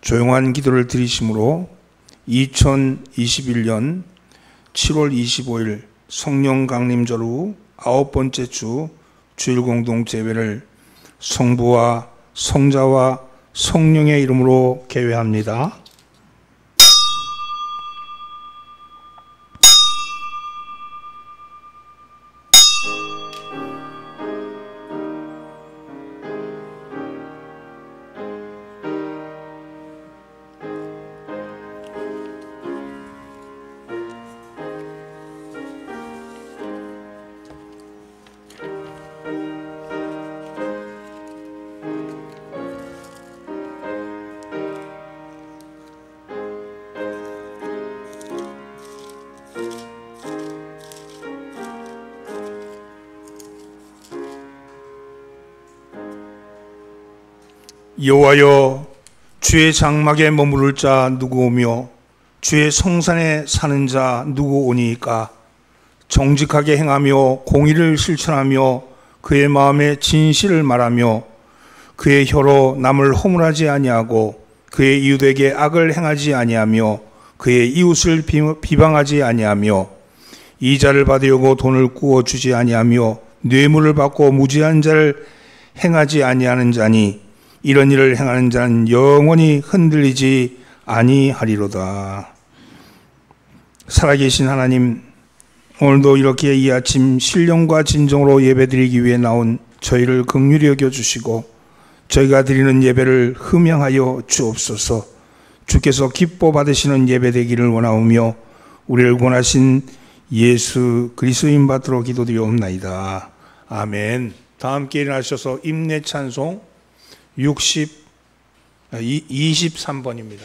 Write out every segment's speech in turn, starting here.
조용한 기도를 드리심으로 2021년 7월 25일 성령 강림절 후 9번째 주 주일 공동 제회를 성부와 성자와 성령의 이름으로 개회합니다. 여호와여, 주의 장막에 머무를 자 누구 오며 주의 성산에 사는 자 누구 오니이까? 정직하게 행하며 공의를 실천하며 그의 마음에 진실을 말하며 그의 혀로 남을 허물하지 아니하고 그의 이웃에게 악을 행하지 아니하며 그의 이웃을 비방하지 아니하며 이자를 받으려고 돈을 꾸어 주지 아니하며 뇌물을 받고 무지한 자를 행하지 아니하는 자니 이런 일을 행하는 자는 영원히 흔들리지 아니하리로다. 살아계신 하나님, 오늘도 이렇게 이 아침 신령과 진정으로 예배드리기 위해 나온 저희를 긍휼히 여겨주시고 저희가 드리는 예배를 흠양하여 주옵소서. 주께서 기뻐 받으시는 예배 되기를 원하오며 우리를 구원하신 예수 그리스도인 받들어 기도드리옵나이다. 아멘. 다 함께 일어나셔서 임내 찬송 23번입니다.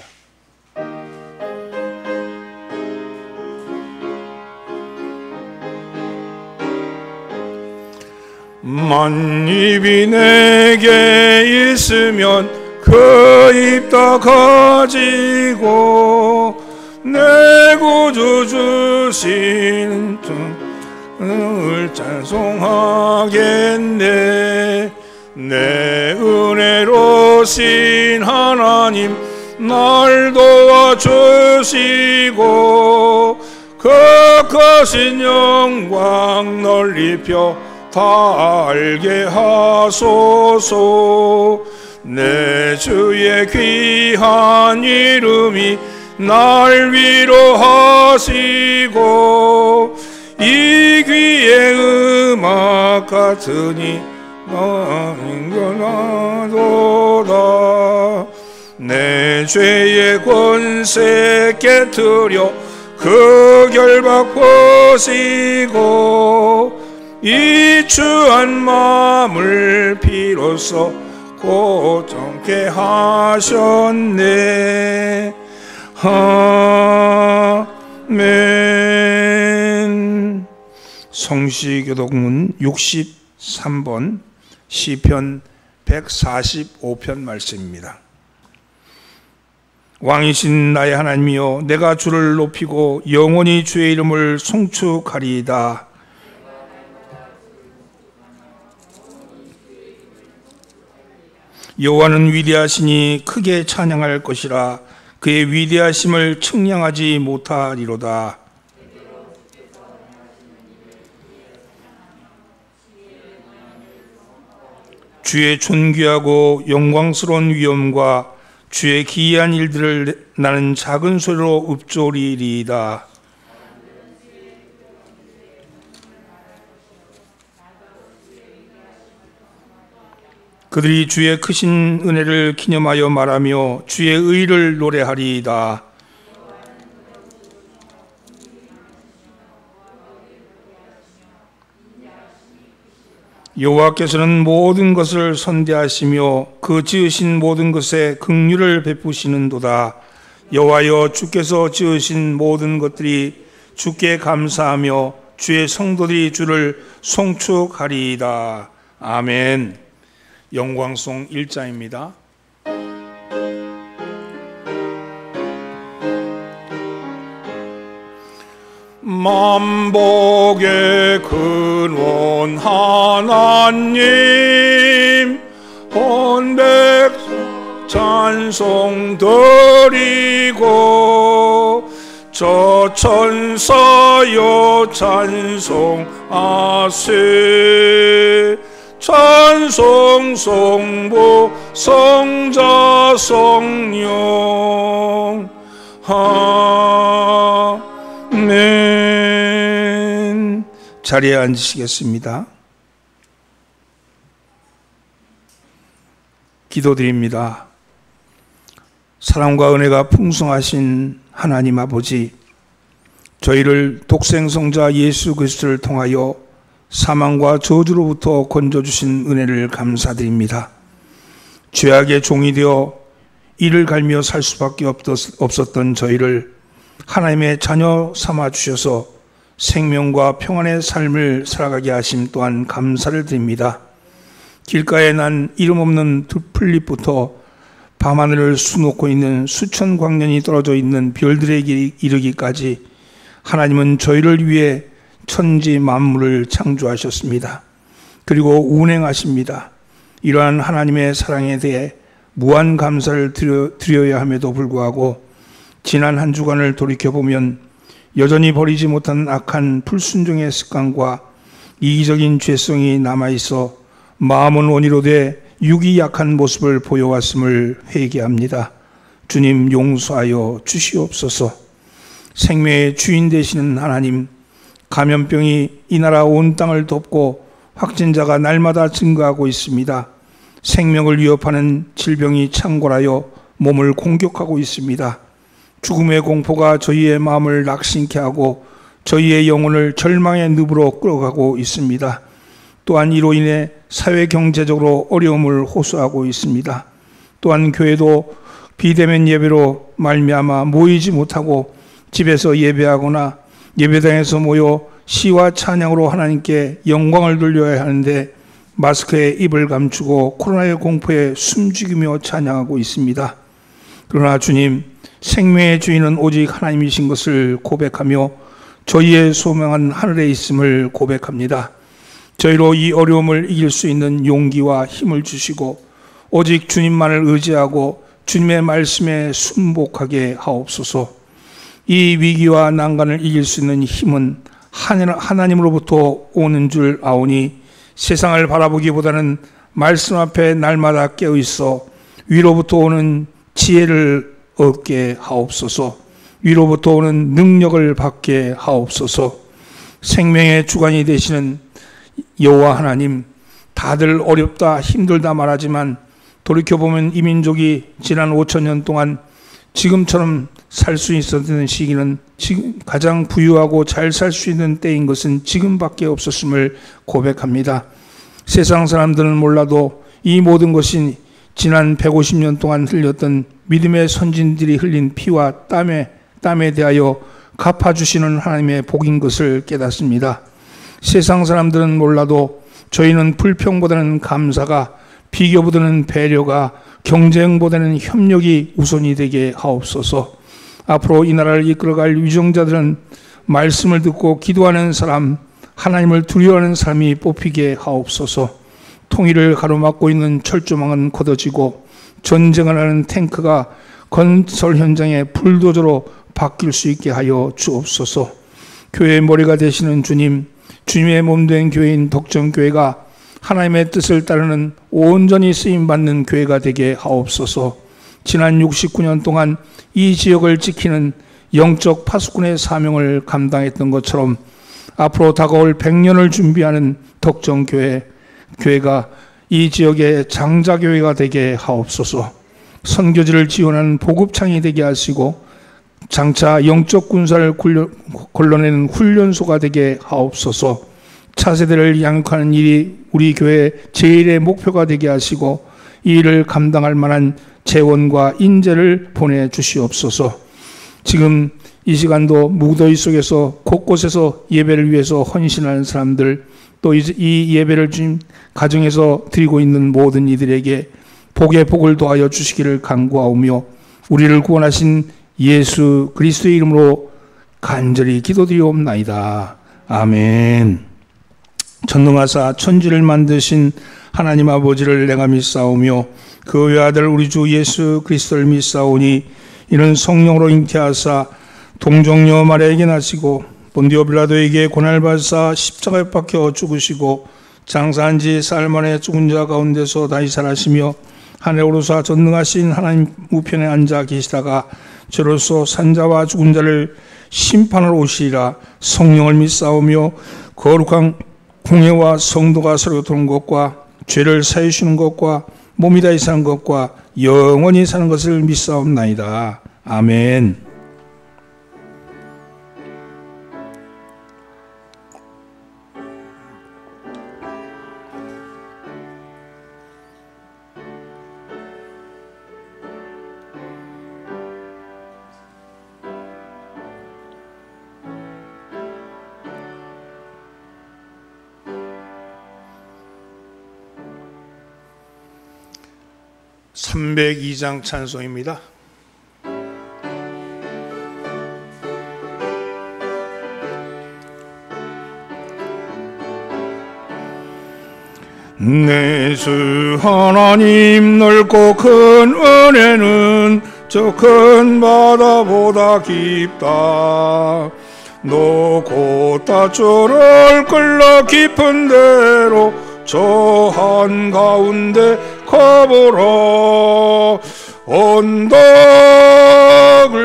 만입이 내게 있으면 그 입 다 가지고 내 구주 주신 을 찬송하겠네. 내 은혜로신 하나님 날 도와주시고 그 크신 영광 널리 펴 달게 하소서. 내 주의 귀한 이름이 날 위로하시고 이 귀의 음악 같으니 나인견하도다. 내 죄의 권세 깨트려 그 결박 보시고 이 추한 마음을 비로소 고정케 하셨네. 아멘. 성시교독문 63번 시편 145편 말씀입니다. 왕이신 나의 하나님이여, 내가 주를 높이고 영원히 주의 이름을 송축하리이다. 여호와는 위대하시니 크게 찬양할 것이라. 그의 위대하심을 측량하지 못하리로다. 주의 존귀하고 영광스러운 위엄과 주의 기이한 일들을 나는 작은 소리로 읊조리리이다. 그들이 주의 크신 은혜를 기념하여 말하며 주의 의를 노래하리이다. 여호와께서는 모든 것을 선대하시며 그 지으신 모든 것에 긍휼을 베푸시는도다. 여호와여, 주께서 지으신 모든 것들이 주께 감사하며 주의 성도들이 주를 송축하리이다. 아멘. 영광송 1자입니다. 만복의 근원 하나님, 온 백성 찬송 드리고 저 천사여 찬송하세 찬송 성부 성자 성령 아멘. 자리에 앉으시겠습니다. 기도드립니다. 사랑과 은혜가 풍성하신 하나님 아버지, 저희를 독생성자 예수 그리스도를 통하여 사망과 저주로부터 건져주신 은혜를 감사드립니다. 죄악의 종이 되어 이를 갈며 살 수밖에 없었던 저희를 하나님의 자녀 삼아 주셔서 생명과 평안의 삶을 살아가게 하심 또한 감사를 드립니다. 길가에 난 이름 없는 풀잎부터 밤하늘을 수놓고 있는 수천 광년이 떨어져 있는 별들에게 이르기까지 하나님은 저희를 위해 천지 만물을 창조하셨습니다. 그리고 운행하십니다. 이러한 하나님의 사랑에 대해 무한 감사를 드려야 함에도 불구하고 지난 한 주간을 돌이켜보면 여전히 버리지 못한 악한 불순종의 습관과 이기적인 죄성이 남아있어 마음은 원이로 돼 육이 약한 모습을 보여왔음을 회개합니다. 주님 용서하여 주시옵소서. 생명의 주인 되시는 하나님, 감염병이 이 나라 온 땅을 덮고 확진자가 날마다 증가하고 있습니다. 생명을 위협하는 질병이 창궐하여 몸을 공격하고 있습니다. 죽음의 공포가 저희의 마음을 낙심케 하고 저희의 영혼을 절망의 늪으로 끌어가고 있습니다. 또한 이로 인해 사회 경제적으로 어려움을 호소하고 있습니다. 또한 교회도 비대면 예배로 말미암아 모이지 못하고 집에서 예배하거나 예배당에서 모여 시와 찬양으로 하나님께 영광을 돌려야 하는데 마스크에 입을 감추고 코로나의 공포에 숨죽이며 찬양하고 있습니다. 그러나 주님, 생명의 주인은 오직 하나님이신 것을 고백하며 저희의 소명은 하늘에 있음을 고백합니다. 저희로 이 어려움을 이길 수 있는 용기와 힘을 주시고 오직 주님만을 의지하고 주님의 말씀에 순복하게 하옵소서. 이 위기와 난관을 이길 수 있는 힘은 하나님으로부터 오는 줄 아오니 세상을 바라보기보다는 말씀 앞에 날마다 깨어있어 위로부터 오는 지혜를 얻게 하옵소서. 위로부터 오는 능력을 받게 하옵소서. 생명의 주관이 되시는 여호와 하나님, 다들 어렵다 힘들다 말하지만 돌이켜보면 이 민족이 지난 5,000년 동안 지금처럼 살 수 있었던 시기는 지금 가장 부유하고 잘 살 수 있는 때인 것은 지금밖에 없었음을 고백합니다. 세상 사람들은 몰라도 이 모든 것이 지난 150년 동안 흘렸던 믿음의 선진들이 흘린 피와 땀에 대하여 갚아주시는 하나님의 복인 것을 깨닫습니다. 세상 사람들은 몰라도 저희는 불평보다는 감사가, 비교보다는 배려가, 경쟁보다는 협력이 우선이 되게 하옵소서. 앞으로 이 나라를 이끌어갈 위정자들은 말씀을 듣고 기도하는 사람, 하나님을 두려워하는 사람이 뽑히게 하옵소서. 통일을 가로막고 있는 철조망은 걷어지고 전쟁을 하는 탱크가 건설 현장의 불도저로 바뀔 수 있게 하여 주옵소서. 교회의 머리가 되시는 주님, 주님의 몸된 교회인 덕정교회가 하나님의 뜻을 따르는 온전히 쓰임받는 교회가 되게 하옵소서. 지난 69년 동안 이 지역을 지키는 영적 파수꾼의 사명을 감당했던 것처럼 앞으로 다가올 100년을 준비하는 덕정교회가 이 지역의 장자교회가 되게 하옵소서. 선교지를 지원하는 보급창이 되게 하시고 장차 영적 군사를 걸러내는 훈련소가 되게 하옵소서. 차세대를 양육하는 일이 우리 교회 제일의 목표가 되게 하시고 이 일을 감당할 만한 재원과 인재를 보내주시옵소서. 지금 이 시간도 무더위 속에서 곳곳에서 예배를 위해서 헌신하는 사람들, 또 이 예배를 주님 가정에서 드리고 있는 모든 이들에게 복의 복을 더하여 주시기를 간구하오며 우리를 구원하신 예수 그리스도의 이름으로 간절히 기도드리옵나이다. 아멘. 전능하사 천지를 만드신 하나님 아버지를 내가 믿사오며 그 외아들 우리 주 예수 그리스도를 믿사오니 이는 성령으로 잉태하사 동정녀 마리아에게 나시고 본디오 빌라도에게 고난을 받으사 십자가에 박혀 죽으시고 장사한 지 사흘 만에 죽은 자 가운데서 다시 살아시며 하늘에 오르사 전능하신 하나님 우편에 앉아 계시다가 저로서 산자와 죽은 자를 심판하러 오시리라. 성령을 믿사오며 거룩한 공회와 성도가 서로 도는 것과 죄를 사해 주시는 것과 몸이 다시 사는 것과 영원히 사는 것을 믿사옵나이다. 아멘. (302장) 찬송입니다. 내 주 하나님 넓고 큰 은혜는 저 큰 바다보다 깊다. 노고 따주를 끌러 깊은 데로 저 한가운데 가보라. 언덕을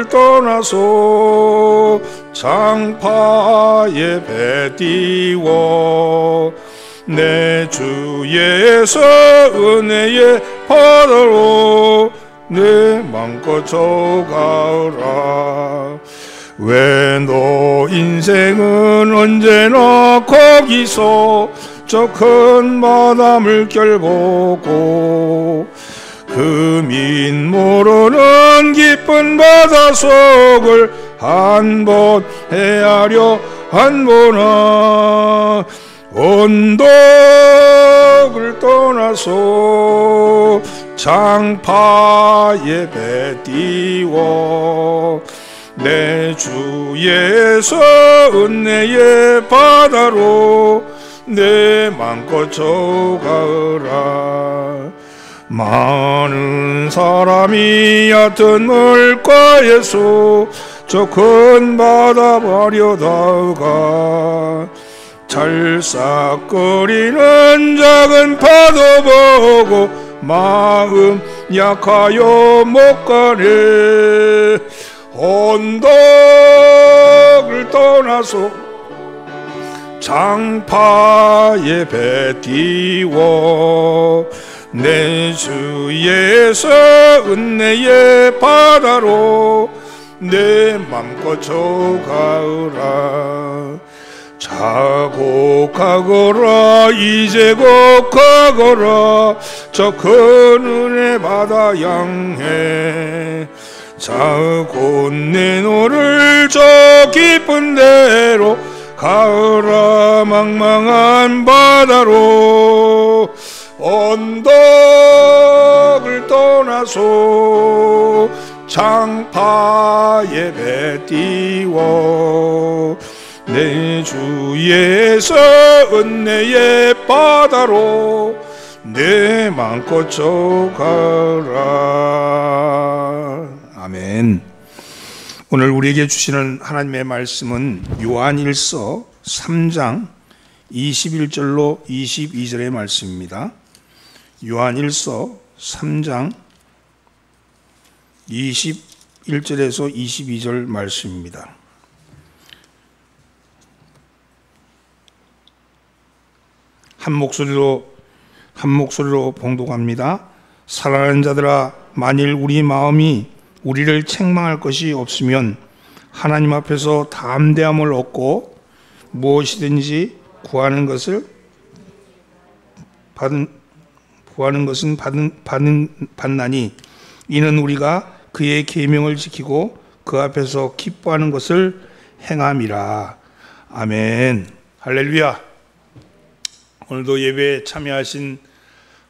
떠나서 장파에 배 띄워 내 주 예수 은혜의 바다로 내 맘껏 저가라. 왜 너 인생은 언제나 거기서 저 큰 바다 물결 보고 그 민 모르는 깊은 바다 속을 한번 헤아려 한보나. 언덕을 떠나서 장파에 배 띄워 내 주 예수 은혜의 바다로 내 맘껏 저가라. 많은 사람이 얕은 물가에서 저 큰 바다 보려다가 찰싹거리는 작은 파도 보고 마음 약하여 못 가네. 언덕을 떠나서 장파에 배 띄워 내 주 예수 은혜의 바다로 내 맘껏 저가라. 자고 가거라 이제 곧 가거라 저 큰 은혜 바다 향해. 자고 내 노를 저 깊은 데로 가으라 망망한 바다로. 언덕을 떠나서 장파에 배 띄워 내 주 예수 은혜의 바다로 내 맘껏 저가라. 아멘. 오늘 우리에게 주시는 하나님의 말씀은 요한일서 3장 21절로 22절의 말씀입니다. 요한일서 3장 21절에서 22절 말씀입니다. 한 목소리로 봉독합니다. 사랑하는 자들아, 만일 우리 마음이 우리를 책망할 것이 없으면 하나님 앞에서 담대함을 얻고 무엇이든지 구하는 것은 받나니 이는 우리가 그의 계명을 지키고 그 앞에서 기뻐하는 것을 행함이라. 아멘. 할렐루야. 오늘도 예배에 참여하신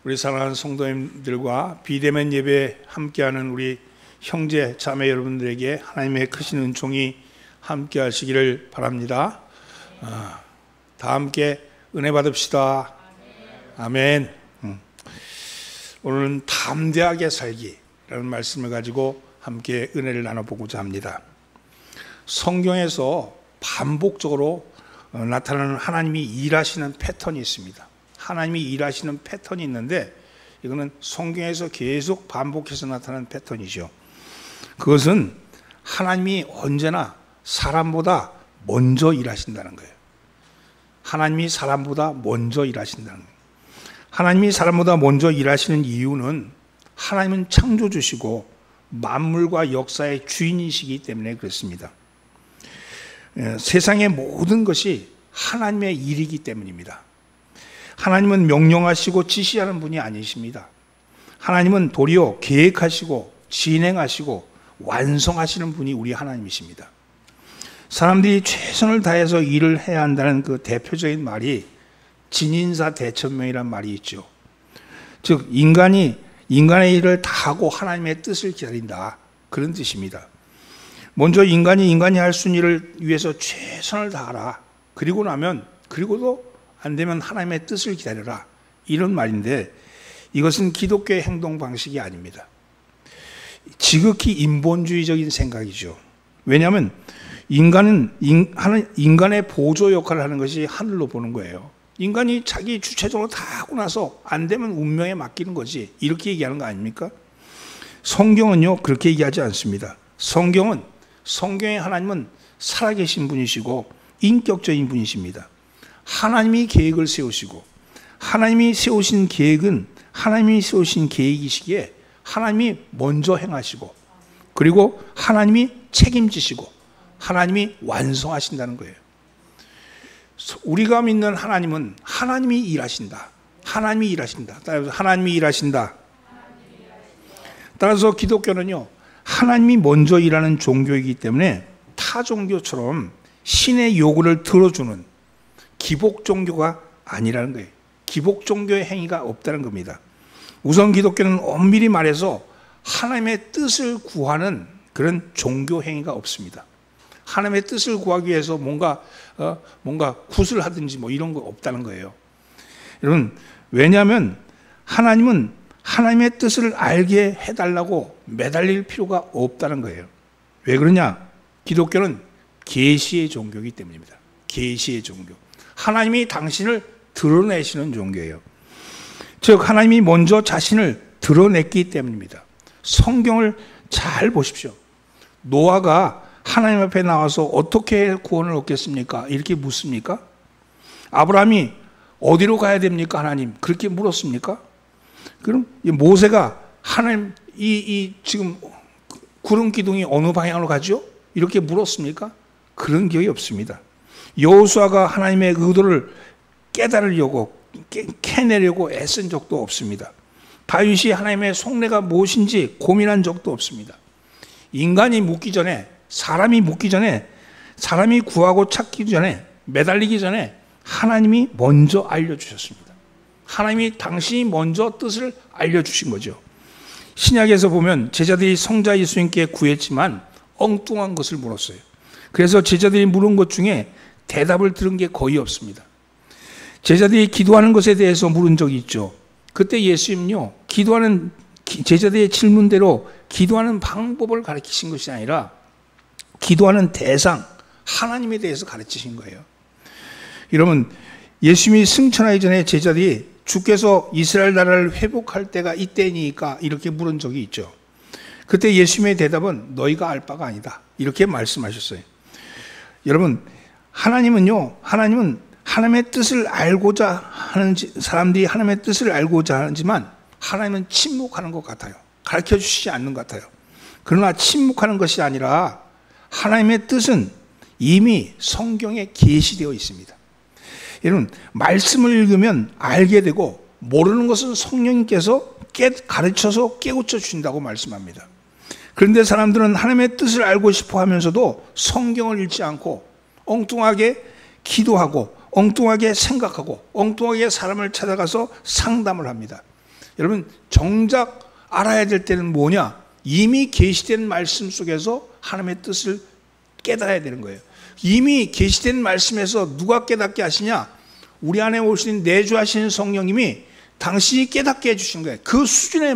우리 사랑하는 성도님들과 비대면 예배에 함께하는 우리 형제 자매 여러분들에게 하나님의 크신 은총이 함께 하시기를 바랍니다. 다 함께 은혜 받읍시다. 아멘. 오늘은 담대하게 살기라는 말씀을 가지고 함께 은혜를 나눠보고자 합니다. 성경에서 반복적으로 나타나는 하나님이 일하시는 패턴이 있습니다. 하나님이 일하시는 패턴이 있는데 이거는 성경에서 계속 반복해서 나타나는 패턴이죠. 그것은 하나님이 언제나 사람보다 먼저 일하신다는 거예요. 하나님이 사람보다 먼저 일하신다는 거예요. 하나님이 사람보다 먼저 일하시는 이유는 하나님은 창조주시고 만물과 역사의 주인이시기 때문에 그렇습니다. 세상의 모든 것이 하나님의 일이기 때문입니다. 하나님은 명령하시고 지시하는 분이 아니십니다. 하나님은 도리어 계획하시고 진행하시고 완성하시는 분이 우리 하나님이십니다. 사람들이 최선을 다해서 일을 해야 한다는 그 대표적인 말이 진인사 대천명이란 말이 있죠. 즉 인간의 일을 다 하고 하나님의 뜻을 기다린다, 그런 뜻입니다. 먼저 인간이 할 수 있는 일을 위해서 최선을 다하라. 그리고도 안 되면 하나님의 뜻을 기다려라, 이런 말인데 이것은 기독교의 행동 방식이 아닙니다. 지극히 인본주의적인 생각이죠. 왜냐하면 인간의 보조 역할을 하는 것이 하늘로 보는 거예요. 인간이 자기 주체적으로 다 하고 나서 안 되면 운명에 맡기는 거지, 이렇게 얘기하는 거 아닙니까? 성경은요 그렇게 얘기하지 않습니다. 성경의 하나님은 살아계신 분이시고 인격적인 분이십니다. 하나님이 계획을 세우시고 하나님이 세우신 계획은 하나님이 세우신 계획이시기에 하나님이 먼저 행하시고 그리고 하나님이 책임지시고 하나님이 완성하신다는 거예요. 우리가 믿는 하나님은 하나님이 일하신다. 하나님이 일하신다. 따라서 하나님이 일하신다. 따라서 기독교는요, 하나님이 먼저 일하는 종교이기 때문에 타 종교처럼 신의 요구를 들어주는 기복 종교가 아니라는 거예요. 기복 종교의 행위가 없다는 겁니다. 우선 기독교는 엄밀히 말해서 하나님의 뜻을 구하는 그런 종교 행위가 없습니다. 하나님의 뜻을 구하기 위해서 뭔가 굿을 하든지 뭐 이런 거 없다는 거예요. 여러분, 왜냐하면 하나님은 하나님의 뜻을 알게 해달라고 매달릴 필요가 없다는 거예요. 왜 그러냐? 기독교는 계시의 종교이기 때문입니다. 계시의 종교. 하나님이 당신을 드러내시는 종교예요. 즉 하나님이 먼저 자신을 드러냈기 때문입니다. 성경을 잘 보십시오. 노아가 하나님 앞에 나와서 어떻게 구원을 얻겠습니까? 이렇게 묻습니까? 아브라함이 어디로 가야 됩니까? 하나님, 그렇게 물었습니까? 그럼 모세가 하나님 지금 구름 기둥이 어느 방향으로 가죠? 이렇게 물었습니까? 그런 기억이 없습니다. 여호수아가 하나님의 의도를 깨달으려고 캐내려고 애쓴 적도 없습니다. 다윗이 하나님의 속내가 무엇인지 고민한 적도 없습니다. 인간이 묻기 전에, 사람이 묻기 전에, 사람이 구하고 찾기 전에, 매달리기 전에 하나님이 먼저 알려주셨습니다. 하나님이 당신이 먼저 뜻을 알려주신 거죠. 신약에서 보면 제자들이 성자 예수님께 구했지만 엉뚱한 것을 물었어요. 그래서 제자들이 물은 것 중에 대답을 들은 게 거의 없습니다. 제자들이 기도하는 것에 대해서 물은 적이 있죠. 그때 예수님은요, 제자들의 질문대로 기도하는 방법을 가르치신 것이 아니라 기도하는 대상, 하나님에 대해서 가르치신 거예요. 여러분, 예수님이 승천하기 전에 제자들이 주께서 이스라엘 나라를 회복할 때가 이때니까 이렇게 물은 적이 있죠. 그때 예수님의 대답은 너희가 알 바가 아니다, 이렇게 말씀하셨어요. 여러분, 하나님은 하나님의 뜻을 알고자 하는 사람들이 하나님의 뜻을 알고자 하지만 하나님은 침묵하는 것 같아요. 가르쳐 주시지 않는 것 같아요. 그러나 침묵하는 것이 아니라 하나님의 뜻은 이미 성경에 계시되어 있습니다. 여러분, 말씀을 읽으면 알게 되고 모르는 것은 성령님께서 가르쳐서 깨우쳐 주신다고 말씀합니다. 그런데 사람들은 하나님의 뜻을 알고 싶어 하면서도 성경을 읽지 않고 엉뚱하게 기도하고 엉뚱하게 생각하고 엉뚱하게 사람을 찾아가서 상담을 합니다. 여러분, 정작 알아야 될 때는 뭐냐? 이미 계시된 말씀 속에서 하나님의 뜻을 깨달아야 되는 거예요. 이미 계시된 말씀에서 누가 깨닫게 하시냐? 우리 안에 오신 내주하시는 성령님이 당신이 깨닫게 해주신 거예요. 그 수준에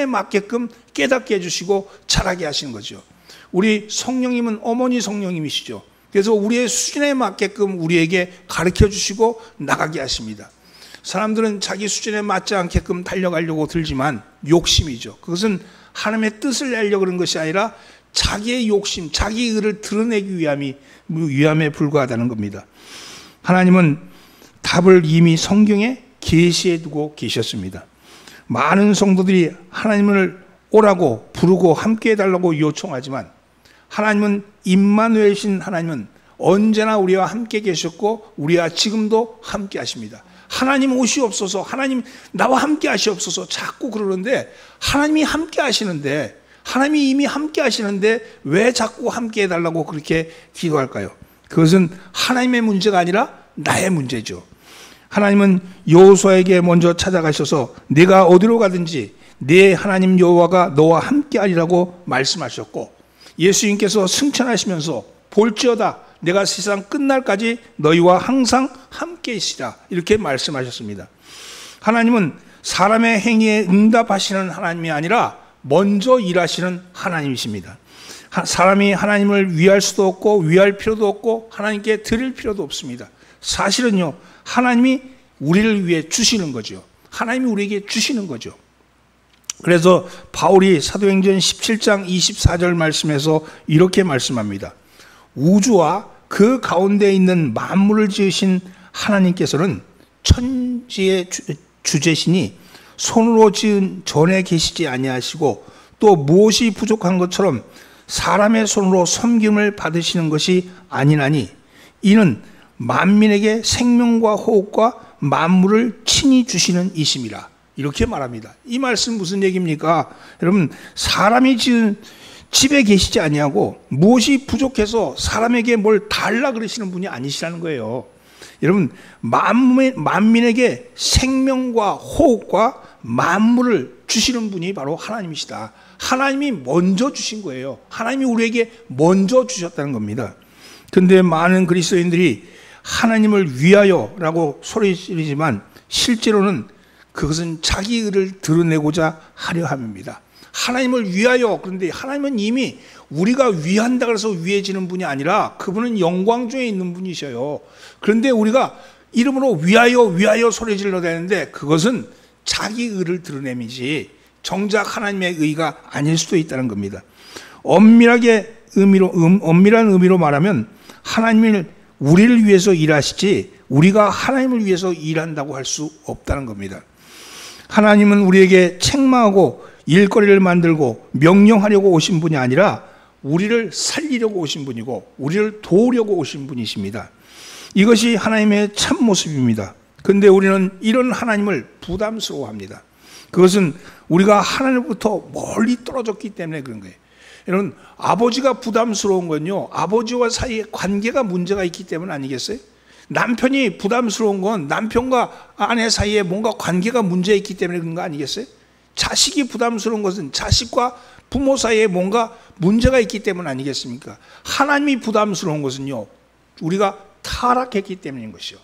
맞게끔 깨닫게 해주시고 자라게 하시는 거죠. 우리 성령님은 어머니 성령님이시죠. 그래서 우리의 수준에 맞게끔 우리에게 가르쳐 주시고 나가게 하십니다. 사람들은 자기 수준에 맞지 않게끔 달려가려고 들지만 욕심이죠. 그것은 하나님의 뜻을 내려고 그런 것이 아니라 자기의 욕심, 자기 의를 드러내기 위함에 불과하다는 겁니다. 하나님은 답을 이미 성경에 계시해 두고 계셨습니다. 많은 성도들이 하나님을 오라고 부르고 함께 해달라고 요청하지만 하나님은 임마누엘이신 하나님은 언제나 우리와 함께 계셨고 우리와 지금도 함께 하십니다. 하나님 오시옵소서, 하나님 나와 함께 하시옵소서 자꾸 그러는데 하나님이 함께 하시는데, 하나님이 이미 함께 하시는데 왜 자꾸 함께 해달라고 그렇게 기도할까요? 그것은 하나님의 문제가 아니라 나의 문제죠. 하나님은 여호수아에게 먼저 찾아가셔서 네가 어디로 가든지 네 하나님 여호와가 너와 함께 하리라고 말씀하셨고, 예수님께서 승천하시면서 볼지어다 내가 세상 끝날까지 너희와 항상 함께 있으리라 이렇게 말씀하셨습니다. 하나님은 사람의 행위에 응답하시는 하나님이 아니라 먼저 일하시는 하나님이십니다. 사람이 하나님을 위할 수도 없고 위할 필요도 없고 하나님께 드릴 필요도 없습니다. 사실은요, 하나님이 우리를 위해 주시는 거죠. 하나님이 우리에게 주시는 거죠. 그래서 바울이 사도행전 17장 24절 말씀에서 이렇게 말씀합니다. 우주와 그 가운데 있는 만물을 지으신 하나님께서는 천지의 주제시니 손으로 지은 전에 계시지 아니하시고 또 무엇이 부족한 것처럼 사람의 손으로 섬김을 받으시는 것이 아니나니 이는 만민에게 생명과 호흡과 만물을 친히 주시는 이심이라 이렇게 말합니다. 이 말씀 무슨 얘기입니까? 여러분, 사람이 지은 집에 계시지 아니하고 무엇이 부족해서 사람에게 뭘 달라 그러시는 분이 아니시라는 거예요. 여러분, 만민에게 생명과 호흡과 만물을 주시는 분이 바로 하나님이시다. 하나님이 먼저 주신 거예요. 하나님이 우리에게 먼저 주셨다는 겁니다. 그런데 많은 그리스도인들이 하나님을 위하여라고 소리 지르지만 실제로는 그것은 자기 의를 드러내고자 하려 함입니다. 하나님을 위하여, 그런데 하나님은 이미 우리가 위한다 그래서 위해지는 분이 아니라 그분은 영광 중에 있는 분이셔요. 그런데 우리가 이름으로 위하여 소리 질러야 되는데 그것은 자기 의를 드러냄이지 정작 하나님의 의가 아닐 수도 있다는 겁니다. 엄밀한 의미로 말하면 하나님이 우리를 위해서 일하시지 우리가 하나님을 위해서 일한다고 할 수 없다는 겁니다. 하나님은 우리에게 책망하고 일거리를 만들고 명령하려고 오신 분이 아니라 우리를 살리려고 오신 분이고 우리를 도우려고 오신 분이십니다. 이것이 하나님의 참 모습입니다. 그런데 우리는 이런 하나님을 부담스러워합니다. 그것은 우리가 하나님부터 멀리 떨어졌기 때문에 그런 거예요. 여러분, 아버지가 부담스러운 건요, 아버지와 사이에 관계가 문제가 있기 때문 아니겠어요? 남편이 부담스러운 건 남편과 아내 사이에 뭔가 관계가 문제가 있기 때문에 그런 거 아니겠어요? 자식이 부담스러운 것은 자식과 부모 사이에 뭔가 문제가 있기 때문 아니겠습니까? 하나님이 부담스러운 것은요, 우리가 타락했기 때문인 것이요,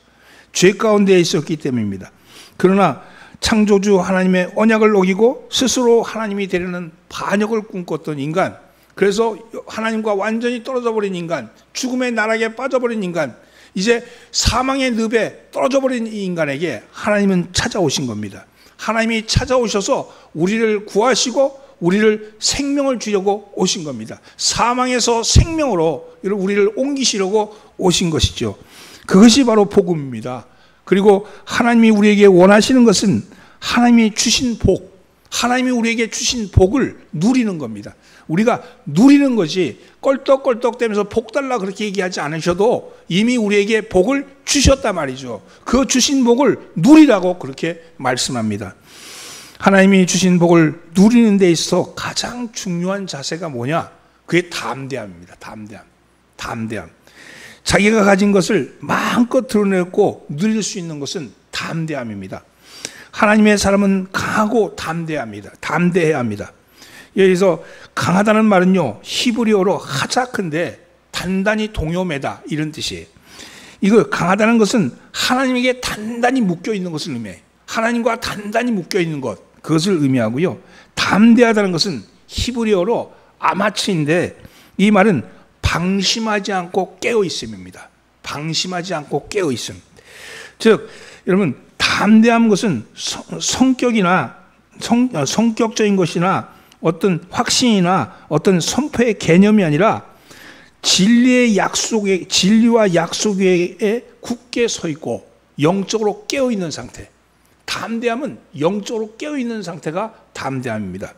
죄 가운데 있었기 때문입니다. 그러나 창조주 하나님의 언약을 어기고 스스로 하나님이 되려는 반역을 꿈꿨던 인간, 그래서 하나님과 완전히 떨어져 버린 인간, 죽음의 나락에 빠져버린 인간, 이제 사망의 늪에 떨어져 버린 이 인간에게 하나님은 찾아오신 겁니다. 하나님이 찾아오셔서 우리를 구하시고 우리를 생명을 주려고 오신 겁니다. 사망에서 생명으로 우리를 옮기시려고 오신 것이죠. 그것이 바로 복음입니다. 그리고 하나님이 우리에게 원하시는 것은 하나님이 주신 복, 하나님이 우리에게 주신 복을 누리는 겁니다. 우리가 누리는 것이 껄떡껄떡대면서 복 달라 그렇게 얘기하지 않으셔도 이미 우리에게 복을 주셨단 말이죠. 그 주신 복을 누리라고 그렇게 말씀합니다. 하나님이 주신 복을 누리는 데 있어서 가장 중요한 자세가 뭐냐? 그게 담대함입니다. 담대함. 자기가 가진 것을 마음껏 드러내고 누릴 수 있는 것은 담대함입니다. 하나님의 사람은 강하고 담대해야 합니다. 여기서 강하다는 말은요, 히브리어로 하자크인데 단단히 동요매다 이런 뜻이에요. 이거 강하다는 것은 하나님에게 단단히 묶여 있는 것을 의미해요. 하나님과 단단히 묶여 있는 것, 그것을 의미하고요. 담대하다는 것은 히브리어로 아마츠인데 이 말은 방심하지 않고 깨어 있음입니다. 방심하지 않고 깨어 있음. 즉 여러분, 담대한 것은 성격적인 것이나 어떤 확신이나 어떤 선포의 개념이 아니라 진리와 약속에 굳게 서 있고 영적으로 깨어 있는 상태. 담대함은 영적으로 깨어 있는 상태가 담대함입니다.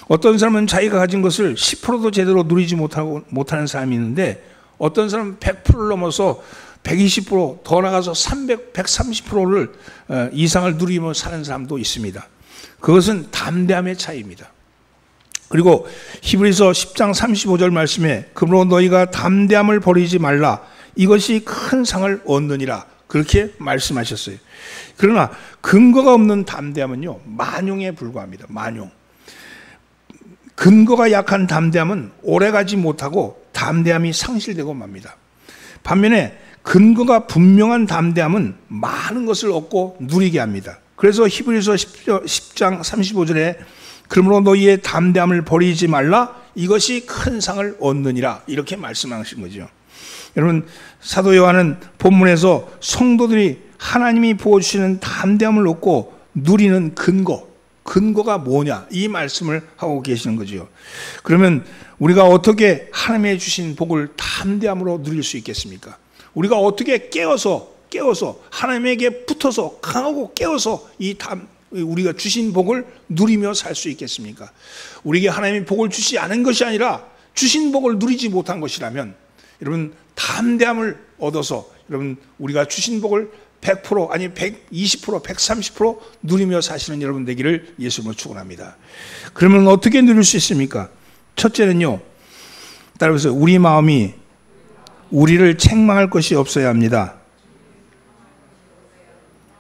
어떤 사람은 자기가 가진 것을 10%도 제대로 누리지 못하는 사람이 있는데, 어떤 사람은 100%를 넘어서 120%더 나가서 130%를 이상을 누리며 사는 사람도 있습니다. 그것은 담대함의 차이입니다. 그리고 히브리서 10장 35절 말씀에 그러므로 너희가 담대함을 버리지 말라, 이것이 큰 상을 얻느니라, 그렇게 말씀하셨어요. 그러나 근거가 없는 담대함은요, 만용에 불과합니다. 만용. 근거가 약한 담대함은 오래가지 못하고 담대함이 상실되고 맙니다. 반면에 근거가 분명한 담대함은 많은 것을 얻고 누리게 합니다. 그래서 히브리서 10장 35절에 그러므로 너희의 담대함을 버리지 말라, 이것이 큰 상을 얻느니라, 이렇게 말씀하신 거죠. 여러분, 사도 요한은 본문에서 성도들이 하나님이 부어주시는 담대함을 얻고 누리는 근거가 뭐냐, 이 말씀을 하고 계시는 거죠. 그러면 우리가 어떻게 하나님의 주신 복을 담대함으로 누릴 수 있겠습니까? 우리가 어떻게 깨어서 하나님에게 붙어서 강하고 깨어서 우리가 주신 복을 누리며 살 수 있겠습니까? 우리에게 하나님이 복을 주시지 않은 것이 아니라 주신 복을 누리지 못한 것이라면, 여러분, 담대함을 얻어서 여러분, 우리가 주신 복을 100% 아니 120% 130% 누리며 사시는 여러분 되기를 예수님으로 축원합니다. 그러면 어떻게 누릴 수 있습니까? 첫째는요, 따라서 우리 마음이 우리를 책망할 것이 없어야 합니다.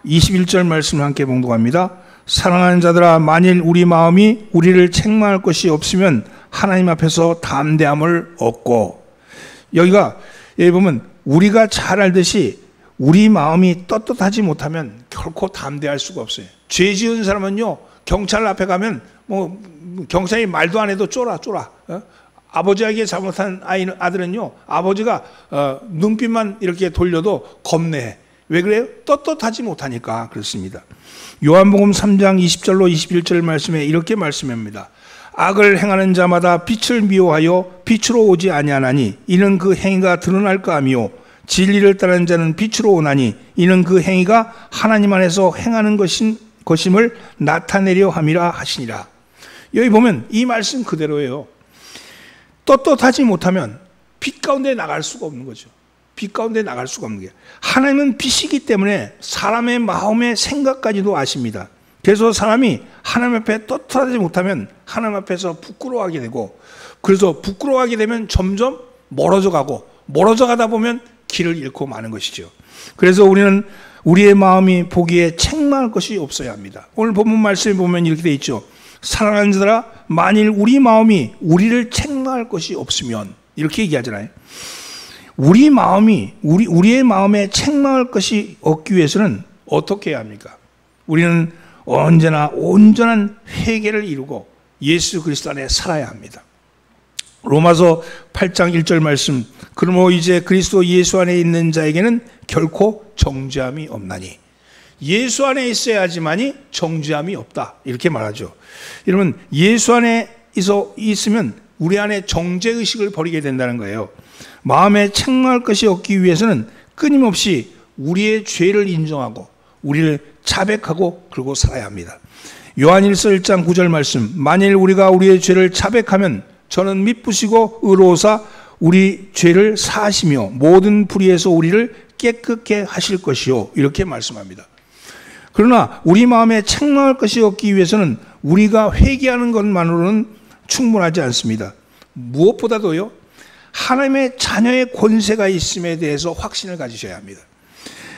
21절 말씀을 함께 봉독합니다. 사랑하는 자들아, 만일 우리 마음이 우리를 책망할 것이 없으면 하나님 앞에서 담대함을 얻고, 여기가 여기 보면 우리가 잘 알듯이 우리 마음이 떳떳하지 못하면 결코 담대할 수가 없어요. 죄 지은 사람은요, 경찰 앞에 가면 경찰이 말도 안 해도 쫄아. 아버지에게 잘못한 아들은요, 아버지가 눈빛만 이렇게 돌려도 겁내. 왜 그래요? 떳떳하지 못하니까 그렇습니다. 요한복음 3장 20절로 21절 말씀에 이렇게 말씀합니다. 악을 행하는 자마다 빛을 미워하여 빛으로 오지 아니하나니 이는 그 행위가 드러날까 하며, 진리를 따르는 자는 빛으로 오나니 이는 그 행위가 하나님 안에서 행하는 것임을 나타내려 함이라 하시니라. 여기 보면 이 말씀 그대로예요. 떳떳하지 못하면 빛 가운데 나갈 수가 없는 거죠. 빛 가운데 나갈 수가 없는 게, 하나님은 빛이기 때문에 사람의 마음의 생각까지도 아십니다. 그래서 사람이 하나님 앞에 떳떳하지 못하면 하나님 앞에서 부끄러워하게 되고, 그래서 부끄러워하게 되면 점점 멀어져 가다 보면 길을 잃고 마는 것이죠. 그래서 우리는 우리의 마음이 보기에 책망할 것이 없어야 합니다. 오늘 본문 말씀에 보면 이렇게 돼 있죠. 사랑하는 자들아, 만일 우리 마음이 우리를 책망할 것이 없으면, 이렇게 얘기하잖아요. 우리의 마음에 책망할 것이 없기 위해서는 어떻게 해야 합니까? 우리는 언제나 온전한 회개를 이루고 예수 그리스도 안에 살아야 합니다. 로마서 8장 1절 말씀, 그러므로 이제 그리스도 예수 안에 있는 자에게는 결코 정죄함이 없나니, 예수 안에 있어야지만이 정죄함이 없다, 이렇게 말하죠. 여러분, 예수 안에 있으면 우리 안에 정죄의식을 버리게 된다는 거예요. 마음에 책망할 것이 없기 위해서는 끊임없이 우리의 죄를 인정하고 우리를 자백하고 그러고 살아야 합니다. 요한일서 1장 9절 말씀, 만일 우리가 우리의 죄를 자백하면 저는 미쁘시고 의로우사 우리 죄를 사하시며 모든 불의에서 우리를 깨끗게 하실 것이요, 이렇게 말씀합니다. 그러나 우리 마음에 책망할 것이 없기 위해서는 우리가 회개하는 것만으로는 충분하지 않습니다. 무엇보다도요, 하나님의 자녀의 권세가 있음에 대해서 확신을 가지셔야 합니다.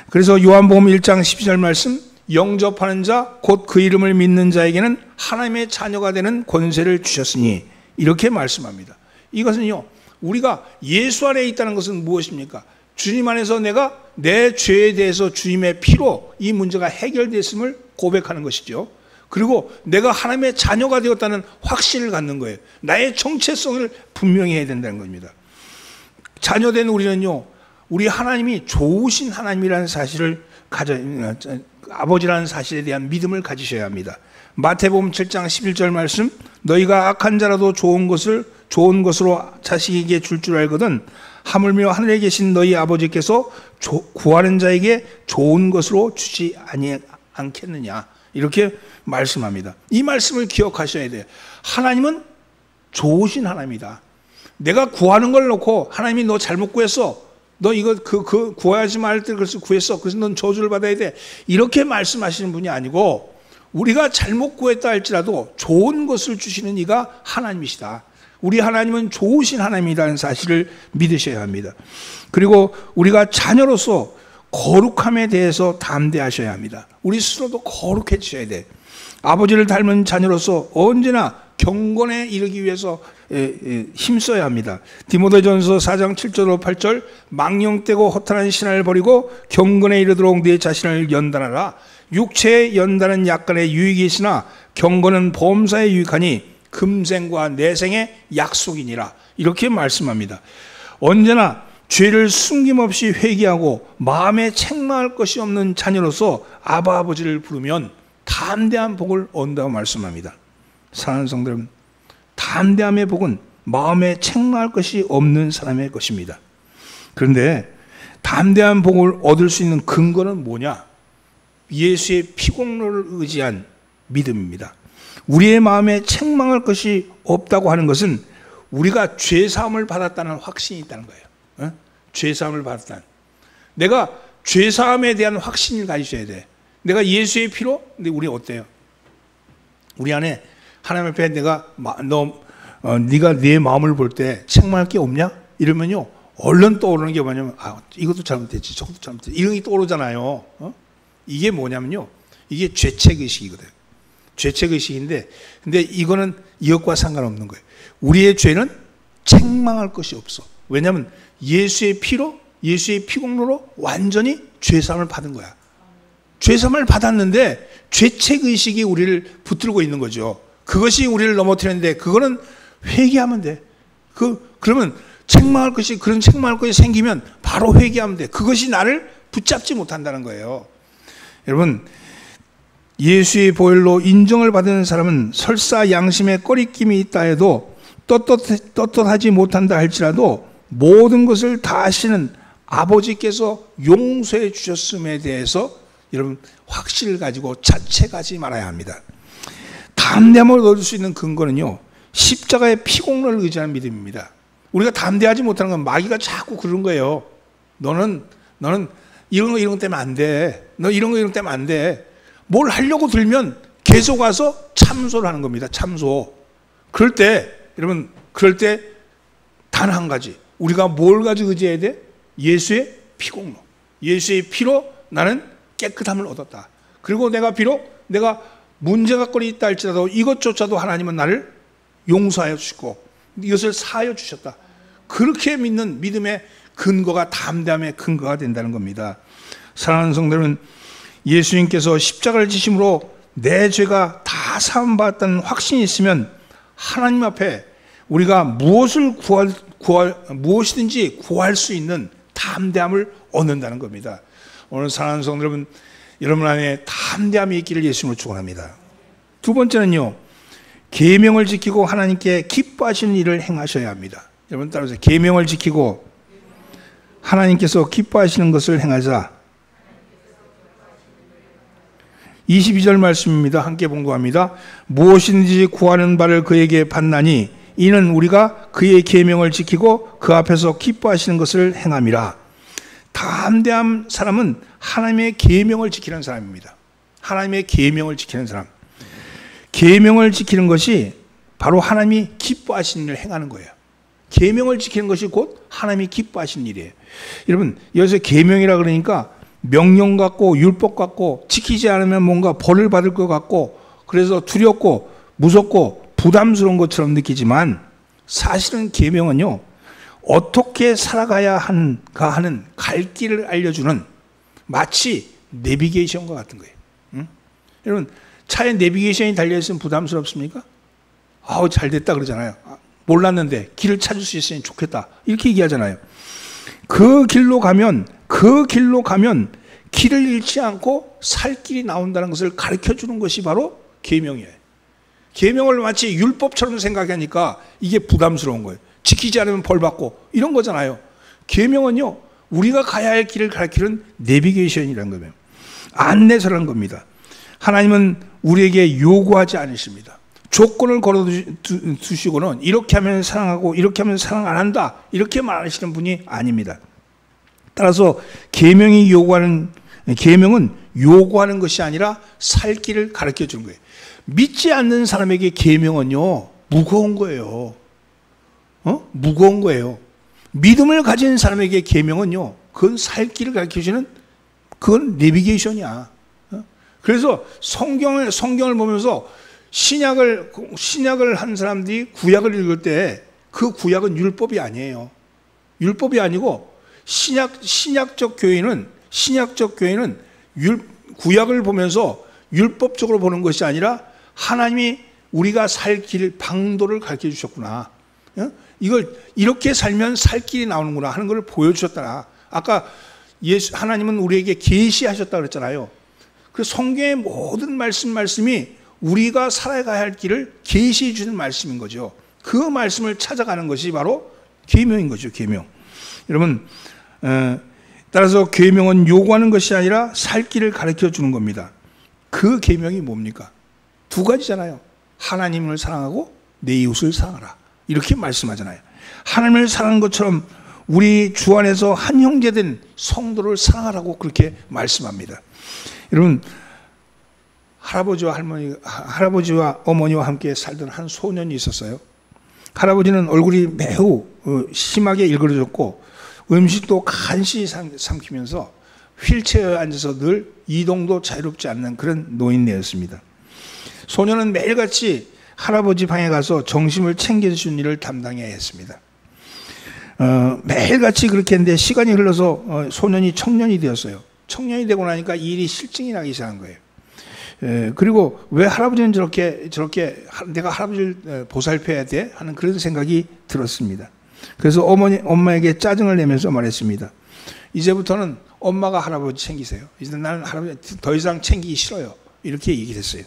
그래서 요한복음 1장 12절 말씀, 영접하는 자 곧 그 이름을 믿는 자에게는 하나님의 자녀가 되는 권세를 주셨으니, 이렇게 말씀합니다. 이것은요, 우리가 예수 안에 있다는 것은 무엇입니까? 주님 안에서 내가 내 죄에 대해서 주님의 피로 이 문제가 해결됐음을 고백하는 것이죠. 그리고 내가 하나님의 자녀가 되었다는 확신을 갖는 거예요. 나의 정체성을 분명히 해야 된다는 겁니다. 자녀된 우리는요, 우리 하나님이 좋으신 하나님이라는 사실을 아버지라는 사실에 대한 믿음을 가지셔야 합니다. 마태복음 7장 11절 말씀, 너희가 악한 자라도 좋은 것으로 자식에게 줄 알거든 하물며 하늘에 계신 너희 아버지께서 구하는 자에게 좋은 것으로 주지 않겠느냐, 이렇게 말씀합니다. 이 말씀을 기억하셔야 돼요. 하나님은 좋으신 하나님이다. 내가 구하는 걸 놓고 하나님이 너 잘못 구했어, 너 이거 구하지 말 때 그래서 구했어, 그래서 넌 저주를 받아야 돼, 이렇게 말씀하시는 분이 아니고, 우리가 잘못 구했다 할지라도 좋은 것을 주시는 이가 하나님이시다. 우리 하나님은 좋으신 하나님이라는 사실을 믿으셔야 합니다. 그리고 우리가 자녀로서 거룩함에 대해서 담대하셔야 합니다. 우리 스스로도 거룩해지셔야 돼. 아버지를 닮은 자녀로서 언제나 경건에 이르기 위해서 힘써야 합니다. 디모데전서 4장 7절로 8절, 망령되고 허탄한 신화를 버리고 경건에 이르도록 네 자신을 연단하라. 육체의 연단은 약간의 유익이 있으나 경건은 범사에 유익하니 금생과 내생의 약속이니라, 이렇게 말씀합니다. 언제나 죄를 숨김없이 회개하고 마음에 책망할 것이 없는 자녀로서 아버지를 부르면 담대한 복을 얻는다고 말씀합니다. 사랑하는 성도 여러분, 담대함의 복은 마음에 책망할 것이 없는 사람의 것입니다. 그런데 담대한 복을 얻을 수 있는 근거는 뭐냐? 예수의 피공로를 의지한 믿음입니다. 우리의 마음에 책망할 것이 없다고 하는 것은 우리가 죄사함을 받았다는 확신이 있다는 거예요. 죄사함을 받았다는. 내가 죄사함에 대한 확신을 가지셔야 돼. 내가 예수의 피로, 근데 우리 어때요? 우리 안에 하나님 앞에 네가 내 마음을 볼 때 책망할 게 없냐? 이러면요, 얼른 떠오르는 게 뭐냐면, 이것도 잘못됐지, 저것도 잘못됐지, 이런 게 떠오르잖아요. 이게 뭐냐면요, 이게 죄책의식이거든. 죄책의식인데, 근데 이거는 이것과 상관없는 거예요. 우리의 죄는 책망할 것이 없어. 왜냐하면 예수의 피로, 예수의 피공로로 완전히 죄사함을 받은 거야. 죄사함을 받았는데 죄책의식이 우리를 붙들고 있는 거죠. 그것이 우리를 넘어뜨리는데, 그거는 회개하면 돼. 그러면 그런 책망할 것이 생기면 바로 회개하면 돼. 그것이 나를 붙잡지 못한다는 거예요. 여러분, 예수의 보혈로 인정을 받은 사람은 설사 양심에 꺼리낌이 있다 해도 떳떳하지 못한다 할지라도 모든 것을 다 하시는 아버지께서 용서해 주셨음에 대해서 여러분 확신을 가지고 자책하지 말아야 합니다. 담대함을 얻을 수 있는 근거는요, 십자가의 피공로를 의지하는 믿음입니다. 우리가 담대하지 못하는 건 마귀가 자꾸 그런 거예요. 너는 이런 거 때문에 안 돼. 너 이런 거 때문에 안 돼. 뭘 하려고 들면 계속 와서 참소를 하는 겁니다. 참소. 그럴 때 단 한 가지, 우리가 뭘 가지고 의지해야 돼? 예수의 피공로. 예수의 피로 나는 깨끗함을 얻었다. 그리고 내가 문제가 거리 있다 할지라도 이것조차도 하나님은 나를 용서하여 주시고 이것을 사하여 주셨다. 그렇게 믿는 믿음의 근거가 담대함의 근거가 된다는 겁니다. 사랑하는 성도는 예수님께서 십자가를 지심으로 내 죄가 다 사함받았다는 확신이 있으면 하나님 앞에 우리가 무엇이든지 구할 수 있는 담대함을 얻는다는 겁니다. 오늘 사랑하는 성도 여러분 안에 담대함이 있기를 예수님으로 축원합니다. 두 번째는요, 계명을 지키고 하나님께 기뻐하시는 일을 행하셔야 합니다. 여러분 따라서 계명을 지키고 하나님께서 기뻐하시는 것을 행하자. 22절 말씀입니다. 함께 봉독합니다. 무엇이든지 구하는 바를 그에게 받나니 이는 우리가 그의 계명을 지키고 그 앞에서 기뻐하시는 것을 행함이라. 담대한 사람은 하나님의 계명을 지키는 사람입니다. 하나님의 계명을 지키는 사람. 계명을 지키는 것이 바로 하나님이 기뻐하시는 일을 행하는 거예요. 계명을 지키는 것이 곧 하나님이 기뻐하시는 일이에요. 여러분, 여기서 계명이라 그러니까 명령 같고 율법 같고 지키지 않으면 뭔가 벌을 받을 것 같고 그래서 두렵고 무섭고 부담스러운 것처럼 느끼지만 사실은 계명은요, 어떻게 살아가야 하는가 하는 갈 길을 알려주는 마치 내비게이션과 같은 거예요. 응? 여러분, 차에 내비게이션이 달려있으면 부담스럽습니까? 아우, 잘 됐다 그러잖아요. 몰랐는데 길을 찾을 수 있으니 좋겠다, 이렇게 얘기하잖아요. 그 길로 가면 길을 잃지 않고 살 길이 나온다는 것을 가르쳐 주는 것이 바로 계명이에요. 계명을 마치 율법처럼 생각하니까 이게 부담스러운 거예요. 지키지 않으면 벌 받고 이런 거잖아요. 계명은요, 우리가 가야 할 길을 가르치는 내비게이션이라는 거예요. 안내서라는 겁니다. 하나님은 우리에게 요구하지 않으십니다. 조건을 걸어두시고는 이렇게 하면 사랑하고 이렇게 하면 사랑 안 한다, 이렇게 말하시는 분이 아닙니다. 따라서 계명은 요구하는 것이 아니라 살 길을 가르쳐 주는 거예요. 믿지 않는 사람에게 계명은요, 무거운 거예요. 무거운 거예요. 믿음을 가진 사람에게 계명은요, 그건 살 길을 가르쳐 주는, 그건 내비게이션이야. 그래서 성경을 보면서 신약을 한 사람들이 구약을 읽을 때 그 구약은 율법이 아니에요. 율법이 아니고 신약적 교회는 구약을 보면서 율법적으로 보는 것이 아니라 하나님이 우리가 살 길, 방도를 가르쳐 주셨구나. 이걸 이렇게 살면 살 길이 나오는구나 하는 걸 보여주셨다. 아까 하나님은 우리에게 계시하셨다 그랬잖아요. 그 성경의 모든 말씀이 우리가 살아가야 할 길을 계시해 주는 말씀인 거죠. 그 말씀을 찾아가는 것이 바로 계명인 거죠. 계명. 여러분, 따라서 계명은 요구하는 것이 아니라 살 길을 가르쳐 주는 겁니다. 그 계명이 뭡니까? 두 가지잖아요. 하나님을 사랑하고 내 이웃을 사랑하라, 이렇게 말씀하잖아요. 하나님을 사랑하는 것처럼 우리 주 안에서 한 형제된 성도를 사랑하라고 그렇게 말씀합니다. 여러분, 할아버지와 어머니와 함께 살던 한 소년이 있었어요. 할아버지는 얼굴이 매우 심하게 일그러졌고 음식도 간신히 삼키면서 휠체어에 앉아서 늘 이동도 자유롭지 않는 그런 노인네였습니다. 소년은 매일같이 할아버지 방에 가서 정심을 챙겨주는 일을 담당해야 했습니다. 매일같이 그렇게 했는데 시간이 흘러서 소년이 청년이 되었어요. 청년이 되고 나니까 이 일이 실증이 나기 시작한 거예요. 그리고 왜 할아버지는 저렇게 내가 할아버지를 보살펴야 돼 하는 그런 생각이 들었습니다. 그래서 엄마에게 짜증을 내면서 말했습니다. 이제부터는 엄마가 할아버지 챙기세요. 이제 나는 할아버지 더 이상 챙기기 싫어요, 이렇게 얘기했어요.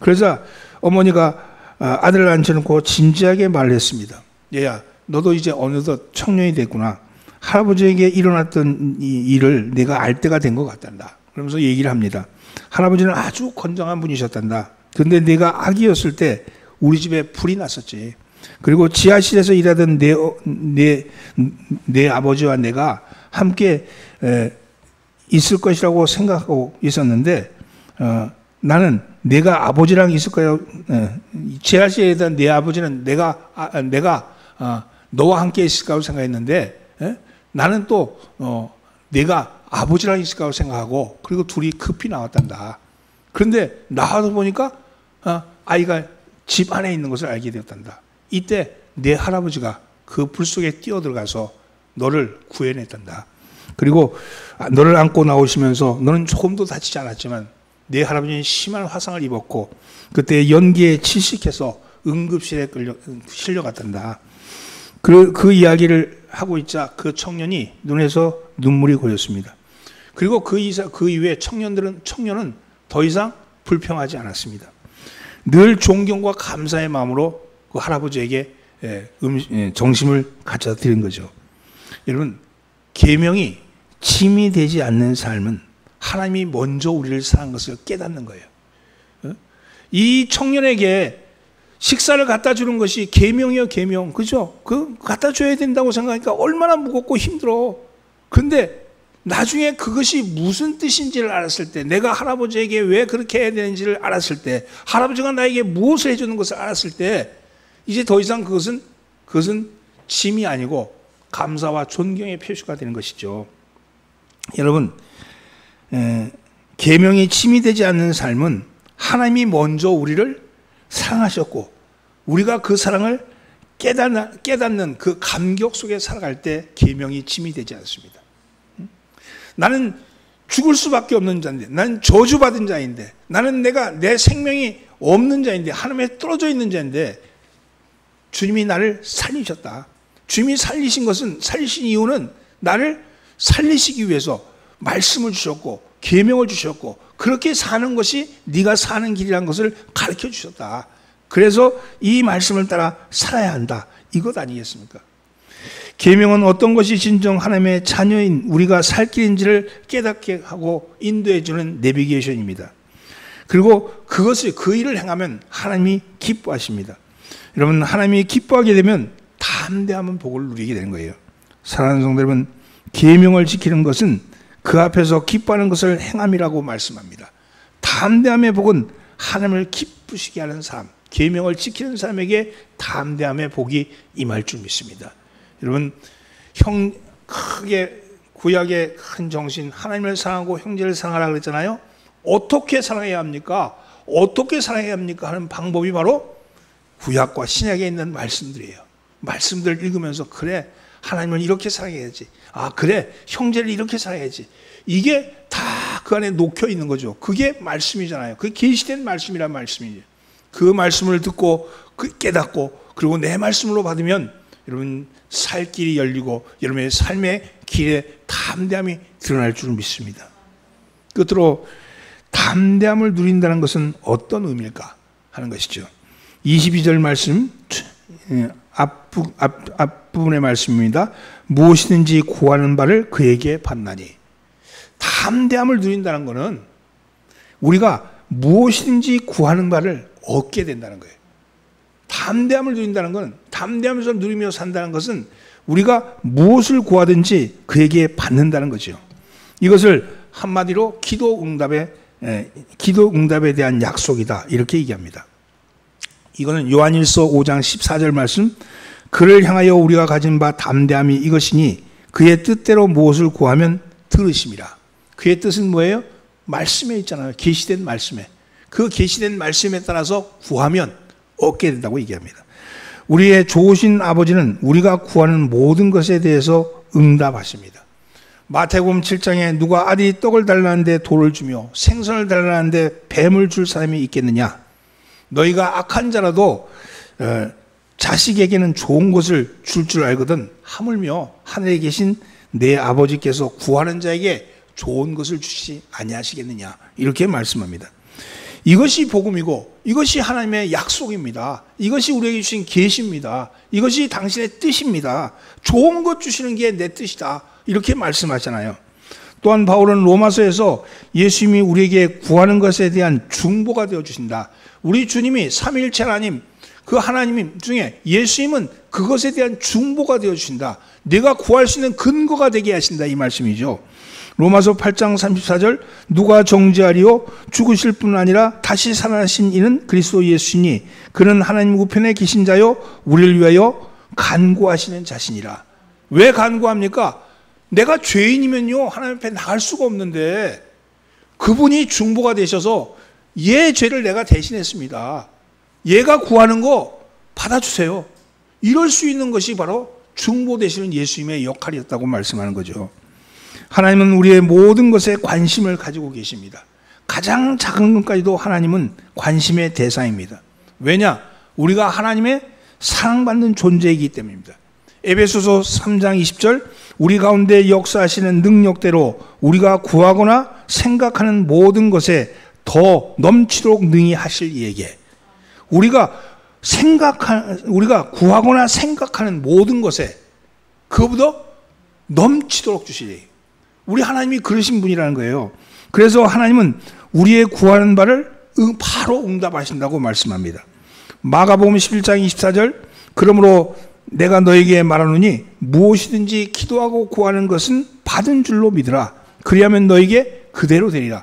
그래서 어머니가 아들을 앉혀놓고 진지하게 말했습니다. 얘야, 너도 이제 어느덧 청년이 됐구나. 할아버지에게 일어났던 이 일을 내가 알 때가 된 것 같단다. 그러면서 얘기를 합니다. 할아버지는 아주 건장한 분이셨단다. 그런데 내가 아기였을 때 우리 집에 불이 났었지. 그리고 지하실에서 일하던 내 아버지와 내가 함께 있을 것이라고 생각하고 있었는데 나는 내가 아버지랑 있을까요? 지하실에 일하던 내 아버지는 내가 너와 함께 있을까 생각했는데 나는 또 내가 아버지랑 있을까 생각하고 그리고 둘이 급히 나왔단다. 그런데 나와서 보니까 아이가 집 안에 있는 것을 알게 되었단다. 이때 내 할아버지가 그 불 속에 뛰어들어가서 너를 구해냈단다. 그리고 너를 안고 나오시면서 너는 조금도 다치지 않았지만 내 할아버지는 심한 화상을 입었고 그때 연기에 질식해서 응급실에 실려갔단다. 그 이야기를 하고 있자 그 청년이 눈에서 눈물이 고였습니다. 그리고 그 이후에 청년은 더 이상 불평하지 않았습니다. 늘 존경과 감사의 마음으로 그 할아버지에게 정심을 갖다 드린 거죠. 여러분, 계명이 짐이 되지 않는 삶은 하나님이 먼저 우리를 사랑한 것을 깨닫는 거예요. 이 청년에게 식사를 갖다 주는 것이 계명이요, 계명. 그죠? 갖다 줘야 된다고 생각하니까 얼마나 무겁고 힘들어. 그런데 나중에 그것이 무슨 뜻인지를 알았을 때, 내가 할아버지에게 왜 그렇게 해야 되는지를 알았을 때, 할아버지가 나에게 무엇을 해주는 것을 알았을 때, 이제 더 이상 그것은 짐이 아니고 감사와 존경의 표시가 되는 것이죠. 여러분, 계명이 짐이 되지 않는 삶은 하나님이 먼저 우리를 사랑하셨고 우리가 그 사랑을 깨닫는 그 감격 속에 살아갈 때 계명이 짐이 되지 않습니다. 나는 죽을 수밖에 없는 자인데, 나는 저주받은 자인데, 나는 내 생명이 없는 자인데, 하나님에 떨어져 있는 자인데 주님이 나를 살리셨다. 주님이 살리신 이유는 나를 살리시기 위해서 말씀을 주셨고 계명을 주셨고, 그렇게 사는 것이 네가 사는 길이라는 것을 가르쳐 주셨다. 그래서 이 말씀을 따라 살아야 한다, 이것 아니겠습니까? 계명은 어떤 것이 진정 하나님의 자녀인 우리가 살 길인지를 깨닫게 하고 인도해 주는 내비게이션입니다. 그리고 그 일을 행하면 하나님이 기뻐하십니다. 여러분, 하나님이 기뻐하게 되면 담대함은 복을 누리게 되는 거예요. 사랑하는 성도 여러분, 계명을 지키는 것은 그 앞에서 기뻐하는 것을 행함이라고 말씀합니다. 담대함의 복은 하나님을 기쁘시게 하는 삶, 계명을 지키는 사람에게 담대함의 복이 임할 줄 믿습니다. 여러분, 크게 구약의 큰 정신, 하나님을 사랑하고 형제를 사랑하라 그랬잖아요. 어떻게 사랑해야 합니까? 어떻게 사랑해야 합니까? 하는 방법이 바로 구약과 신약에 있는 말씀들이에요. 말씀들을 읽으면서, 그래, 하나님을 이렇게 사랑해야지. 아, 그래, 형제를 이렇게 사랑해야지. 이게 다 그 안에 녹혀 있는 거죠. 그게 말씀이잖아요. 그게 계시된 말씀이란 말씀이죠. 그 말씀을 듣고 깨닫고, 그리고 내 말씀으로 받으면 여러분 살 길이 열리고 여러분의 삶의 길에 담대함이 드러날 줄 믿습니다. 끝으로 담대함을 누린다는 것은 어떤 의미일까 하는 것이죠. 22절 말씀 앞부분의 말씀입니다. 무엇이든지 구하는 바를 그에게 받나니. 담대함을 누린다는 것은 우리가 무엇이든지 구하는 바를 얻게 된다는 거예요. 담대함을 누린다는 것은, 담대함을 누리며 산다는 것은 우리가 무엇을 구하든지 그에게 받는다는 거죠. 이것을 한마디로 기도 응답에 대한 약속이다, 이렇게 얘기합니다. 이거는 요한일서 5장 14절 말씀, 그를 향하여 우리가 가진 바 담대함이 이것이니 그의 뜻대로 무엇을 구하면 들으심이라. 그의 뜻은 뭐예요? 말씀에 있잖아요. 계시된 말씀에. 그 계시된 말씀에 따라서 구하면 얻게 된다고 얘기합니다. 우리의 좋으신 아버지는 우리가 구하는 모든 것에 대해서 응답하십니다. 마태복음 7장에 누가 아들이 떡을 달라는데 돌을 주며 생선을 달라는데 뱀을 줄 사람이 있겠느냐? 너희가 악한 자라도 자식에게는 좋은 것을 줄 알거든 하물며 하늘에 계신 내 아버지께서 구하는 자에게 좋은 것을 주시지 아니하시겠느냐, 이렇게 말씀합니다. 이것이 복음이고 이것이 하나님의 약속입니다. 이것이 우리에게 주신 계시입니다. 이것이 당신의 뜻입니다. 좋은 것 주시는 게 내 뜻이다, 이렇게 말씀하잖아요. 또한 바울은 로마서에서 예수님이 우리에게 구하는 것에 대한 중보가 되어주신다. 우리 주님이 삼위일체 하나님, 그 하나님 중에 예수님은 그것에 대한 중보가 되어주신다. 내가 구할 수 있는 근거가 되게 하신다, 이 말씀이죠. 로마서 8장 34절, 누가 정죄하리요? 죽으실 뿐 아니라 다시 살아나신 이는 그리스도 예수니 그는 하나님 우편에 계신 자요 우리를 위하여 간구하시는 자신이라. 왜 간구합니까? 내가 죄인이면요 하나님 앞에 나갈 수가 없는데 그분이 중보가 되셔서 얘 죄를 내가 대신했습니다. 얘가 구하는 거 받아주세요. 이럴 수 있는 것이 바로 중보 되시는 예수님의 역할이었다고 말씀하는 거죠. 하나님은 우리의 모든 것에 관심을 가지고 계십니다. 가장 작은 것까지도 하나님은 관심의 대상입니다. 왜냐? 우리가 하나님의 사랑받는 존재이기 때문입니다. 에베소서 3장 20절, 우리 가운데 역사하시는 능력대로 우리가 구하거나 생각하는 모든 것에 더 넘치도록 능히 하실 이에게. 우리가 구하거나 생각하는 모든 것에 그보다 넘치도록 주시리. 우리 하나님이 그러신 분이라는 거예요. 그래서 하나님은 우리의 구하는 바를 바로 응답하신다고 말씀합니다. 마가복음 11장 24절, 그러므로 내가 너에게 말하노니 무엇이든지 기도하고 구하는 것은 받은 줄로 믿으라. 그리하면 너에게 그대로 되리라.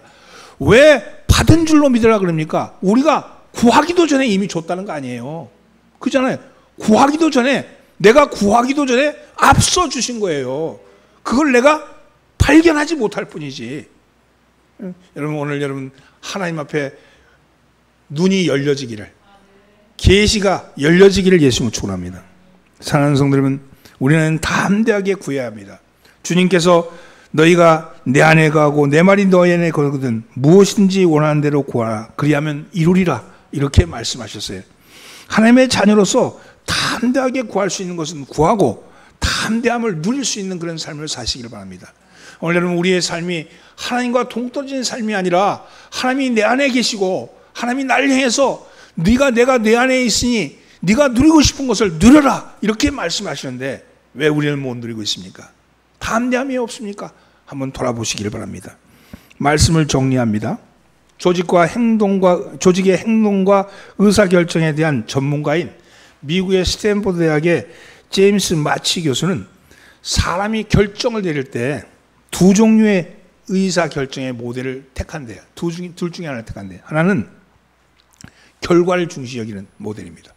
왜 받은 줄로 믿으라 그럽니까? 우리가 구하기도 전에 이미 줬다는 거 아니에요. 그잖아요. 내가 구하기도 전에 앞서 주신 거예요. 그걸 내가 발견하지 못할 뿐이지. 여러분, 오늘 여러분 하나님 앞에 눈이 열려지기를, 계시가 열려지기를 예수님은 축원합니다. 사랑하는 성도님은 우리는 담대하게 구해야 합니다. 주님께서 너희가 내 안에 거하고 내 말이 너희 안에 거거든 무엇인지 원하는 대로 구하라 그리하면 이루리라 이렇게 말씀하셨어요. 하나님의 자녀로서 담대하게 구할 수 있는 것은 구하고 담대함을 누릴 수 있는 그런 삶을 사시기를 바랍니다. 오늘 여러분 우리의 삶이 하나님과 동떨어진 삶이 아니라 하나님이 내 안에 계시고 하나님이 나를 향해서 내가 내 안에 있으니 네가 누리고 싶은 것을 누려라 이렇게 말씀하시는데 왜 우리는 못 누리고 있습니까? 담대함이 없습니까? 한번 돌아보시기를 바랍니다. 말씀을 정리합니다. 조직의 행동과 의사결정에 대한 전문가인 미국의 스탠포드 대학의 제임스 마치 교수는 사람이 결정을 내릴 때 두 종류의 의사결정의 모델을 택한대요. 둘 중에 하나를 택한대요. 하나는 결과를 중시 여기는 모델입니다.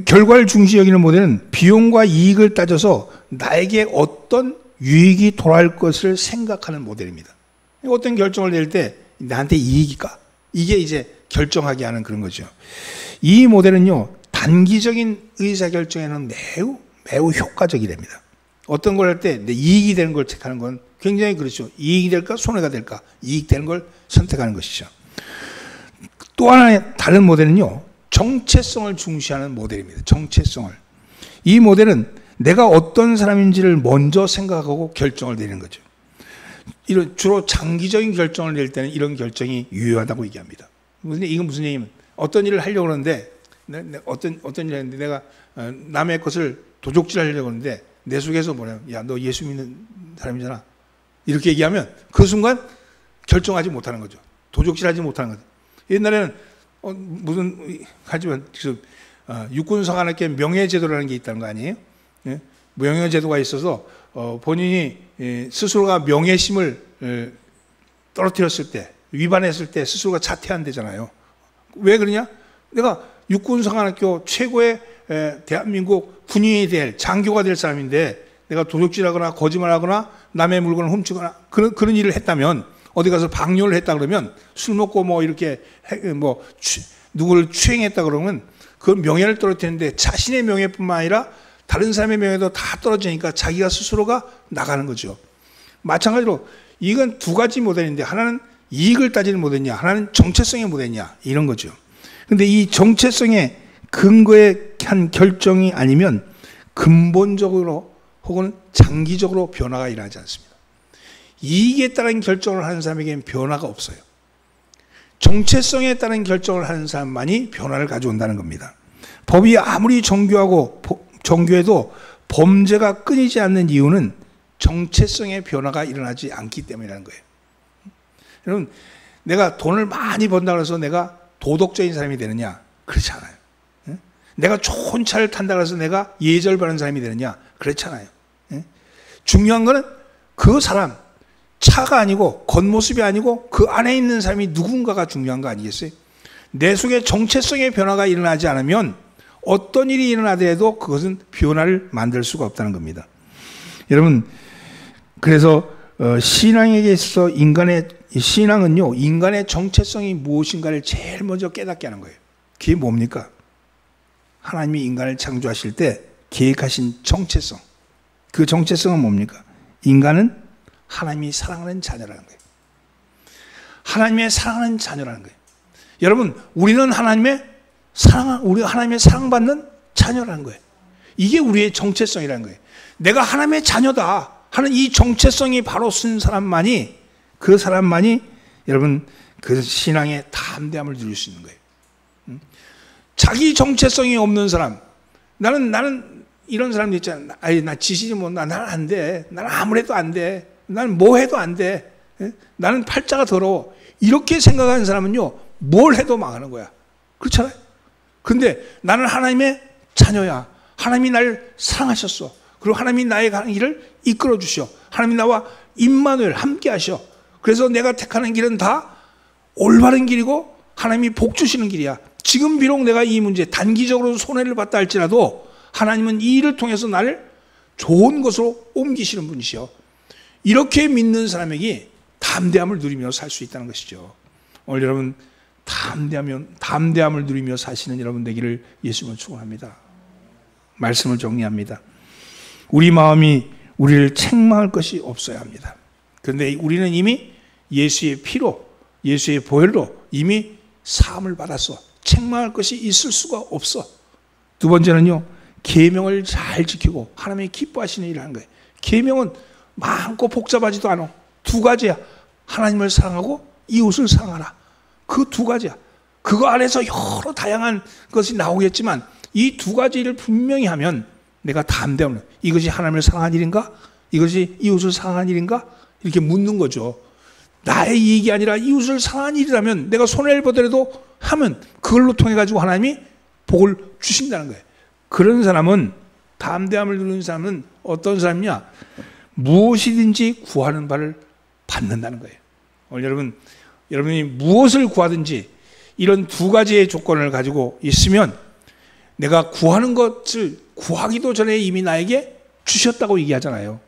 결과를 중시 여기는 모델은 비용과 이익을 따져서 나에게 어떤 유익이 돌아올 것을 생각하는 모델입니다. 어떤 결정을 내릴 때 나한테 이익일까? 이게 이제 결정하게 하는 그런 거죠. 이 모델은요, 단기적인 의사결정에는 매우 효과적이랍니다. 어떤 걸 할 때 내 이익이 되는 걸 택하는 건 굉장히 그렇죠. 이익이 될까? 손해가 될까? 이익되는 걸 선택하는 것이죠. 또 하나의 다른 모델은요, 정체성을 중시하는 모델입니다. 정체성을. 이 모델은 내가 어떤 사람인지를 먼저 생각하고 결정을 내리는 거죠. 주로 장기적인 결정을 낼 때는 이런 결정이 유효하다고 얘기합니다. 이건 무슨 얘기냐면 어떤 일을 하려고 하는데 어떤 일을 했는데 내가 남의 것을 도적질하려고 하는데 내 속에서 뭐냐면 야, 너 예수 믿는 사람이잖아. 이렇게 얘기하면 그 순간 결정하지 못하는 거죠. 도적질하지 못하는 거죠. 옛날에는 하지만 육군사관학교 명예제도라는 게 있다는 거 아니에요? 예? 명예제도가 있어서 본인이 스스로가 명예심을 떨어뜨렸을 때, 위반했을 때 스스로가 자퇴한대잖아요. 왜 그러냐? 내가 육군사관학교 최고의 대한민국 군인이 될 장교가 될 사람인데 내가 도둑질하거나 거짓말하거나 남의 물건을 훔치거나 그런 일을 했다면 어디 가서 방뇨를 했다 그러면 술 먹고 뭐 이렇게 누구를 추행했다 그러면 그 명예를 떨어뜨리는데 자신의 명예뿐만 아니라 다른 사람의 명예도 다 떨어지니까 자기가 스스로가 나가는 거죠. 마찬가지로 이건 두 가지 모델인데 하나는 이익을 따지는 모델이냐 하나는 정체성의 모델이냐 이런 거죠. 그런데 이 정체성의 근거에 한 결정이 아니면 근본적으로 혹은 장기적으로 변화가 일어나지 않습니다. 이익에 따른 결정을 하는 사람에게는 변화가 없어요. 정체성에 따른 결정을 하는 사람만이 변화를 가져온다는 겁니다. 법이 아무리 정교해도 범죄가 끊이지 않는 이유는 정체성의 변화가 일어나지 않기 때문이라는 거예요. 여러분, 내가 돈을 많이 번다고 해서 내가 도덕적인 사람이 되느냐? 그렇지 않아요. 내가 좋은 차를 탄다고 해서 내가 예절 바른 사람이 되느냐? 그렇지 않아요. 중요한 거는 그 사람, 차가 아니고 겉모습이 아니고 그 안에 있는 사람이 누군가가 중요한 거 아니겠어요? 내 속에 정체성의 변화가 일어나지 않으면 어떤 일이 일어나더라도 그것은 변화를 만들 수가 없다는 겁니다. 여러분, 그래서 신앙에게 있어서 신앙은요, 인간의 정체성이 무엇인가를 제일 먼저 깨닫게 하는 거예요. 그게 뭡니까? 하나님이 인간을 창조하실 때 계획하신 정체성. 그 정체성은 뭡니까? 인간은 하나님이 사랑하는 자녀라는 거예요. 하나님의 사랑하는 자녀라는 거예요. 여러분, 우리는 하나님의 사랑받는 자녀라는 거예요. 이게 우리의 정체성이라는 거예요. 내가 하나님의 자녀다 하는 이 정체성이 바로 쓴 사람만이 여러분 그 신앙의 담대함을 누릴 수 있는 거예요. 자기 정체성이 없는 사람, 나는 이런 사람도 있잖아. 나 지시지 못, 나는 안 돼. 나는 아무래도 안 돼. 나는 뭐 해도 안 돼. 나는 팔자가 더러워. 이렇게 생각하는 사람은요, 뭘 해도 망하는 거야. 그렇잖아요? 근데 나는 하나님의 자녀야. 하나님이 나를 사랑하셨어. 그리고 하나님이 나의 길을 이끌어 주셔. 하나님이 나와 임마누엘 함께 하셔. 그래서 내가 택하는 길은 다 올바른 길이고 하나님이 복 주시는 길이야. 지금 비록 내가 이 문제 단기적으로 손해를 봤다 할지라도 하나님은 이 일을 통해서 나를 좋은 것으로 옮기시는 분이시여. 이렇게 믿는 사람에게 담대함을 누리며 살 수 있다는 것이죠. 오늘 여러분 담대함을 누리며 사시는 여러분 되기를 예수님은 축원합니다. 말씀을 정리합니다. 우리 마음이 우리를 책망할 것이 없어야 합니다. 그런데 우리는 이미 예수의 피로, 예수의 보혈로 이미 사함을 받았어. 책망할 것이 있을 수가 없어. 두 번째는요, 계명을 잘 지키고 하나님이 기뻐하시는 일을 하는 거예요. 계명은 많고 복잡하지도 않아. 두 가지야. 하나님을 사랑하고 이웃을 사랑하라. 그 두 가지야. 그거 안에서 여러 다양한 것이 나오겠지만 이 두 가지를 분명히 하면 내가 담대하는, 이것이 하나님을 사랑한 일인가? 이것이 이웃을 사랑한 일인가? 이렇게 묻는 거죠. 나의 이익이 아니라 이웃을 사랑한 일이라면 내가 손해를 보더라도 하면 그걸로 통해 가지고 하나님이 복을 주신다는 거예요. 그런 사람은, 담대함을 누리는 사람은 어떤 사람이냐? 무엇이든지 구하는 바를 받는다는 거예요. 오늘 여러분이 무엇을 구하든지 이런 두 가지의 조건을 가지고 있으면 내가 구하는 것을 구하기도 전에 이미 나에게 주셨다고 얘기하잖아요.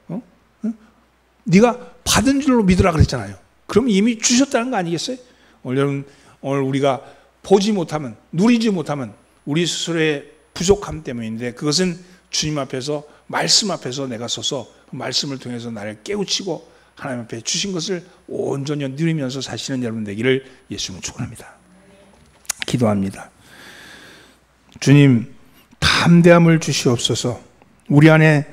네가 받은 줄로 믿으라 그랬잖아요. 그럼 이미 주셨다는 거 아니겠어요? 오늘 우리가 보지 못하면, 누리지 못하면 우리 스스로의 부족함 때문인데, 그것은 주님 앞에서, 말씀 앞에서 내가 서서 말씀을 통해서 나를 깨우치고 하나님 앞에 주신 것을 온전히 누리면서 사시는 여러분 되기를 예수님은 축원합니다. 기도합니다. 주님, 담대함을 주시옵소서. 우리 안에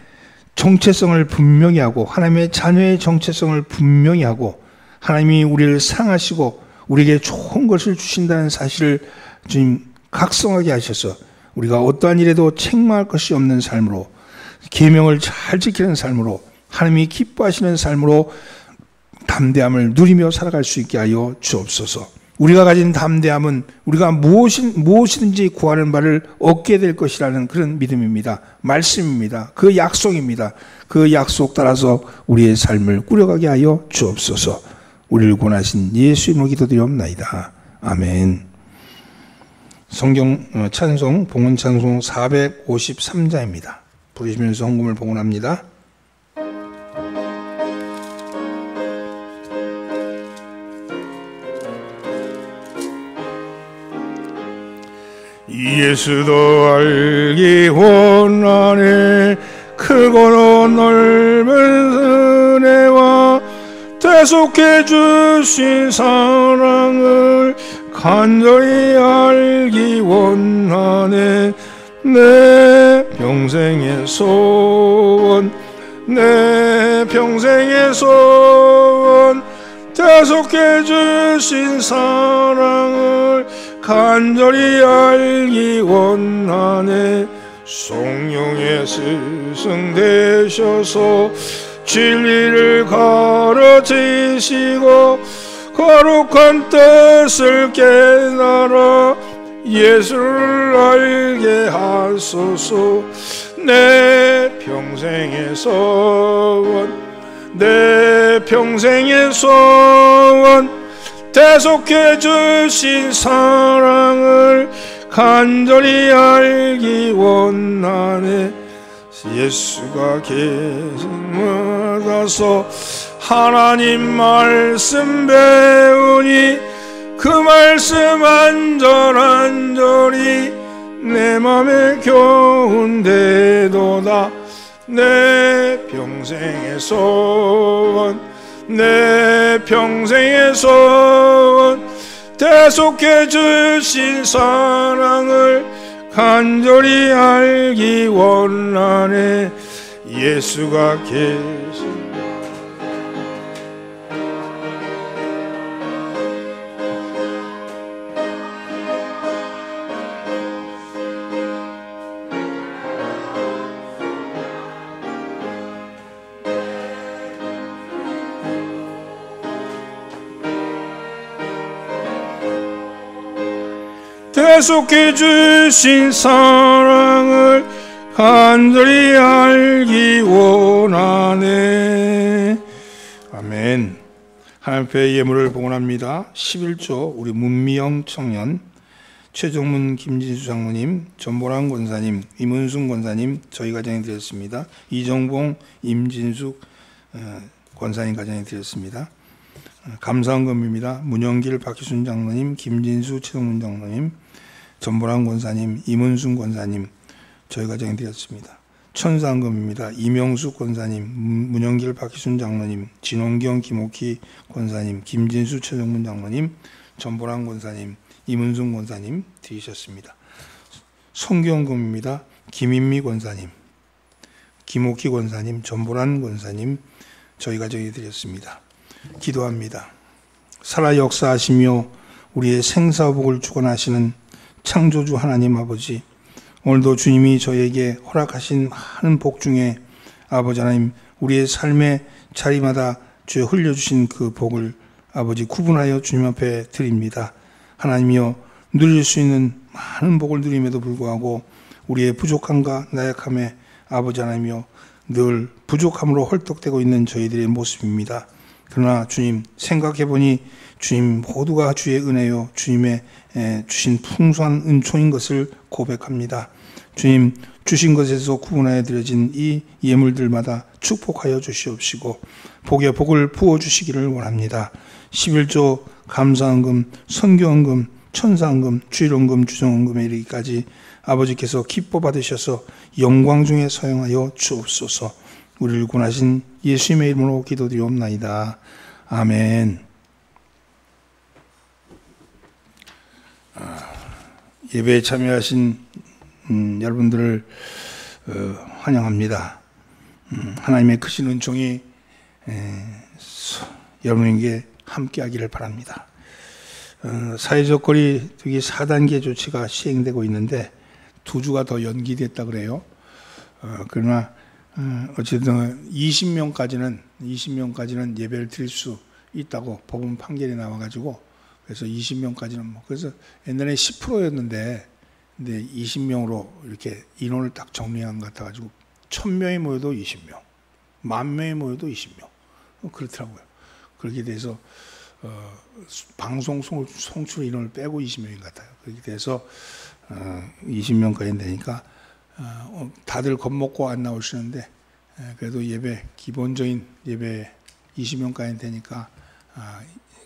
정체성을 분명히 하고, 하나님의 자녀의 정체성을 분명히 하고, 하나님이 우리를 사랑하시고 우리에게 좋은 것을 주신다는 사실을 주님 각성하게 하셔서 우리가 어떠한 일에도 책망할 것이 없는 삶으로, 계명을 잘 지키는 삶으로, 하나님이 기뻐하시는 삶으로 담대함을 누리며 살아갈 수 있게 하여 주옵소서. 우리가 가진 담대함은 우리가 무엇이든지 구하는 바를 얻게 될 것이라는 그런 믿음입니다. 말씀입니다. 그 약속입니다. 그 약속 따라서 우리의 삶을 꾸려가게 하여 주옵소서. 우리를 구원하신 예수 이름으로 기도드리옵나이다. 아멘. 성경 찬송, 봉헌 찬송 453자입니다. 부르시면서 헌금을 봉헌합니다. 예수도 알기 원하네. 크고 넓은 은혜와 대속해 주신 사랑을 간절히 알기 원하네. 내 평생의 소원, 내 평생의 소원, 대속해 주신 사랑을 간절히 알기 원하네. 성령의 스승 되셔서 진리를 가르치시고 거룩한 뜻을 깨달아 예수를 알게 하소서. 내 평생의 소원, 내 평생의 소원, 대속해 주신 사랑을 간절히 알기 원하네. 예수가 계신 곳에서 하나님 말씀 배우니 그 말씀 안전히 내 맘에 겨운데도다. 내 평생의 소원, 내 평생의 소원, 대속해 주신 사랑을 간절히 알기 원하네. 예수가 계신 대속해 주신 사랑을 간절히 알기 원하네. 아멘. 하나님 앞에 예물을 봉헌합니다. 11조 우리 문미영 청년, 최정문 김진수 장로님, 전보랑 권사님, 임은순 권사님 저희 가정에 드렸습니다. 이정봉 임진숙 권사님 가정에 드렸습니다. 감사헌금입니다. 문영길 박희순 장로님, 김진수 최정문 장로님, 전보랑 권사님, 임은순 권사님, 저희 가정에 드렸습니다. 천상금입니다. 이명숙 권사님, 문영길 박희순 장로님, 진홍경 김옥희 권사님, 김진수 최정문 장로님, 전보란 권사님, 이문순 권사님 드리셨습니다. 성경금입니다. 김인미 권사님, 김옥희 권사님, 전보란 권사님 저희 가정에 드렸습니다. 기도합니다. 살아 역사하시며 우리의 생사복을 주관하시는 창조주 하나님 아버지, 오늘도 주님이 저에게 허락하신 많은 복 중에 아버지 하나님, 우리의 삶의 자리마다 주여 흘려주신 그 복을 아버지 구분하여 주님 앞에 드립니다. 하나님이여, 누릴 수 있는 많은 복을 누림에도 불구하고 우리의 부족함과 나약함에 아버지 하나님이여 늘 부족함으로 헐떡대고 있는 저희들의 모습입니다. 그러나 주님, 생각해보니 주님 모두가 주의 은혜요 주님의 주신 풍성한 은총인 것을 고백합니다. 주님, 주신 것에서 구분하여 드려진 이 예물들마다 축복하여 주시옵시고 복에 복을 부어주시기를 원합니다. 11조 감사헌금, 선교헌금, 천사헌금, 주일헌금, 주정헌금에 이르기까지 아버지께서 기뻐 받으셔서 영광 중에 사용하여 주옵소서. 우리를 구원하신 예수님의 이름으로 기도드리옵나이다. 아멘. 예배에 참여하신 여러분들을 환영합니다. 하나님의 크신 은총이 여러분에게 함께하기를 바랍니다. 사회적 거리두기 4단계 조치가 시행되고 있는데 2주가 더 연기됐다 그래요. 그러나 어쨌든 20명까지는 예배를 드릴 수 있다고 법원 판결이 나와가지고, 그래서 20명까지는 그래서 옛날에 10%였는데 근데 20명으로 이렇게 인원을 딱 정리한 것 같아가지고 1000명이 모여도 20명, 10,000명이 모여도 20명 그렇더라고요. 그렇게 돼서 방송 송출 인원을 빼고 20명인 것 같아요. 그렇게 돼서 20명까지 되니까 다들 겁먹고 안 나오시는데 그래도 예배, 기본적인 예배 20명까지 되니까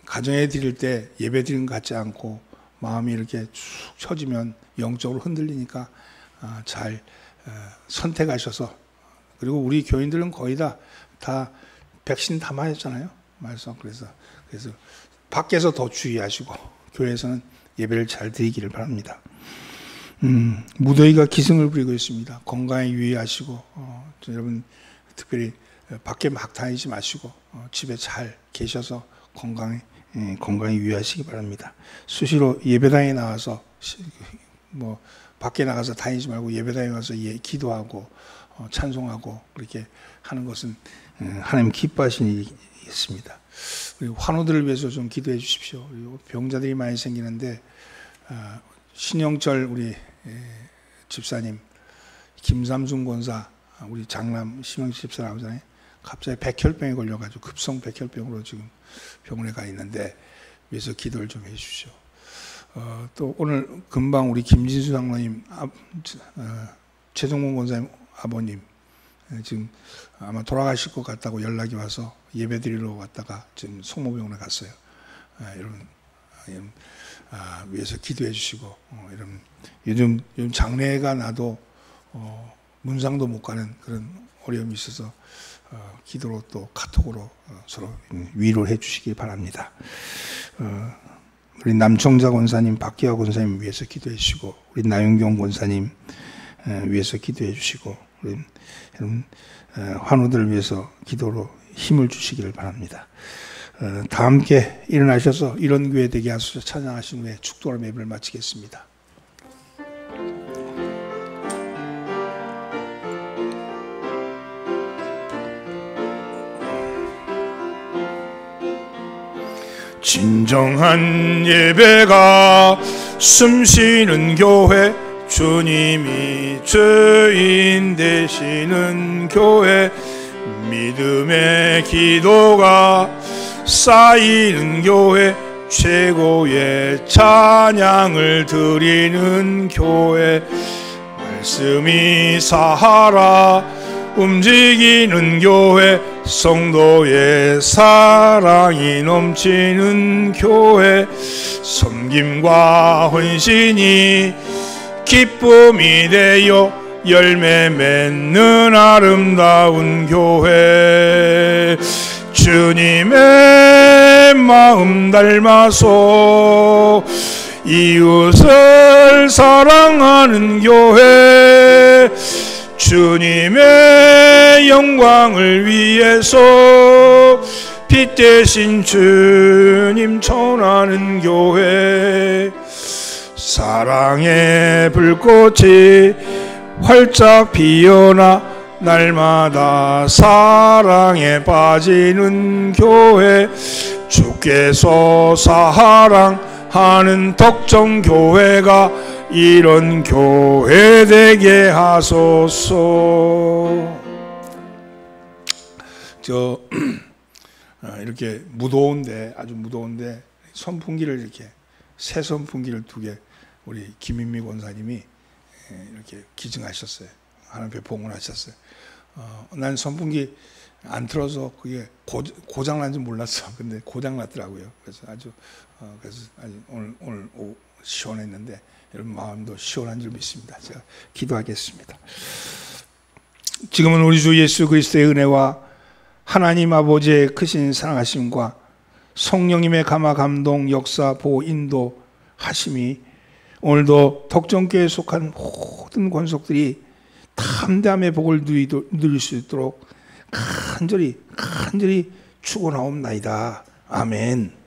가정에 드릴 때 예배 드리는 것 같지 않고 마음이 이렇게 축 처지면 영적으로 흔들리니까 잘 선택하셔서, 그리고 우리 교인들은 거의 다 백신 다 맞았잖아요. 그래서 밖에서 더 주의하시고 교회에서는 예배를 잘 드리기를 바랍니다. 무더위가 기승을 부리고 있습니다. 건강에 유의하시고 여러분 특별히 밖에 막 다니지 마시고 집에 잘 계셔서 건강에 유의하시기 바랍니다. 수시로 예배당에 나와서 밖에 나가서 다니지 말고 예배당에 가서 기도하고 찬송하고 그렇게 하는 것은 하나님 기뻐하시는 일이겠습니다. 그리고 환우들을 위해서 좀 기도해 주십시오. 그리고 병자들이 많이 생기는데 신영철 우리 집사님, 김삼순 권사 우리 장남 심영식 집사 나오잖아요. 갑자기 백혈병에 걸려가지고 급성 백혈병으로 지금 병원에 가 있는데 위해서 기도를 좀 해주십시오. 또 오늘 금방 우리 김진수 장로님, 최정문 권사님 아버님 지금 아마 돌아가실 것 같다고 연락이 와서 예배드리러 왔다가 지금 성모병원에 갔어요. 여러분 위해서 기도해 주시고, 여러분 요즘 장례가 나도 문상도 못 가는 그런 어려움이 있어서 기도로 또 카톡으로 서로 위로를 해 주시기 바랍니다. 우리 남청자 권사님, 박기화 권사님 위해서 기도해 주시고, 우리 나윤경 권사님 위해서 기도해 주시고, 우리 여러분 환우들을 위해서 기도로 힘을 주시기를 바랍니다. 다 함께 일어나셔서 이런 교회 되게 하소서 찬양하신 후에 축도하는 예배를 마치겠습니다. 진정한 예배가 숨쉬는 교회, 주님이 주인 되시는 교회, 믿음의 기도가 쌓이는 교회, 최고의 찬양을 드리는 교회, 말씀이 살아 움직이는 교회, 성도의 사랑이 넘치는 교회, 섬김과 헌신이 기쁨이 되어 열매 맺는 아름다운 교회, 주님의 마음 닮아서 이웃을 사랑하는 교회, 주님의 영광을 위해서 빛 대신 주님 전하는 교회, 사랑의 불꽃이 활짝 피어나 날마다 사랑에 빠지는 교회, 주께서 사랑하는 덕정교회가 이런 교회 되게 하소서. 이렇게 무더운데, 아주 무더운데 선풍기를, 이렇게 새 선풍기를 2개 우리 김인미 권사님이 이렇게 기증하셨어요. 하나님께 봉헌하셨어요. 난 선풍기 안 틀어서 그게 고장 난 줄 몰랐어. 근데 고장 났더라고요. 그래서 아주 오늘 시원했는데 여러분 마음도 시원한 줄 믿습니다. 제가 기도하겠습니다. 지금은 우리 주 예수 그리스도의 은혜와 하나님 아버지의 크신 사랑하심과 성령님의 감화 감동 역사 보호 인도하심이 오늘도 덕정교회에 속한 모든 권속들이 담대함의 복을 누릴 수 있도록 간절히 축원하옵나이다. 아멘.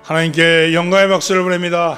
하나님께 영광의 박수를 보냅니다.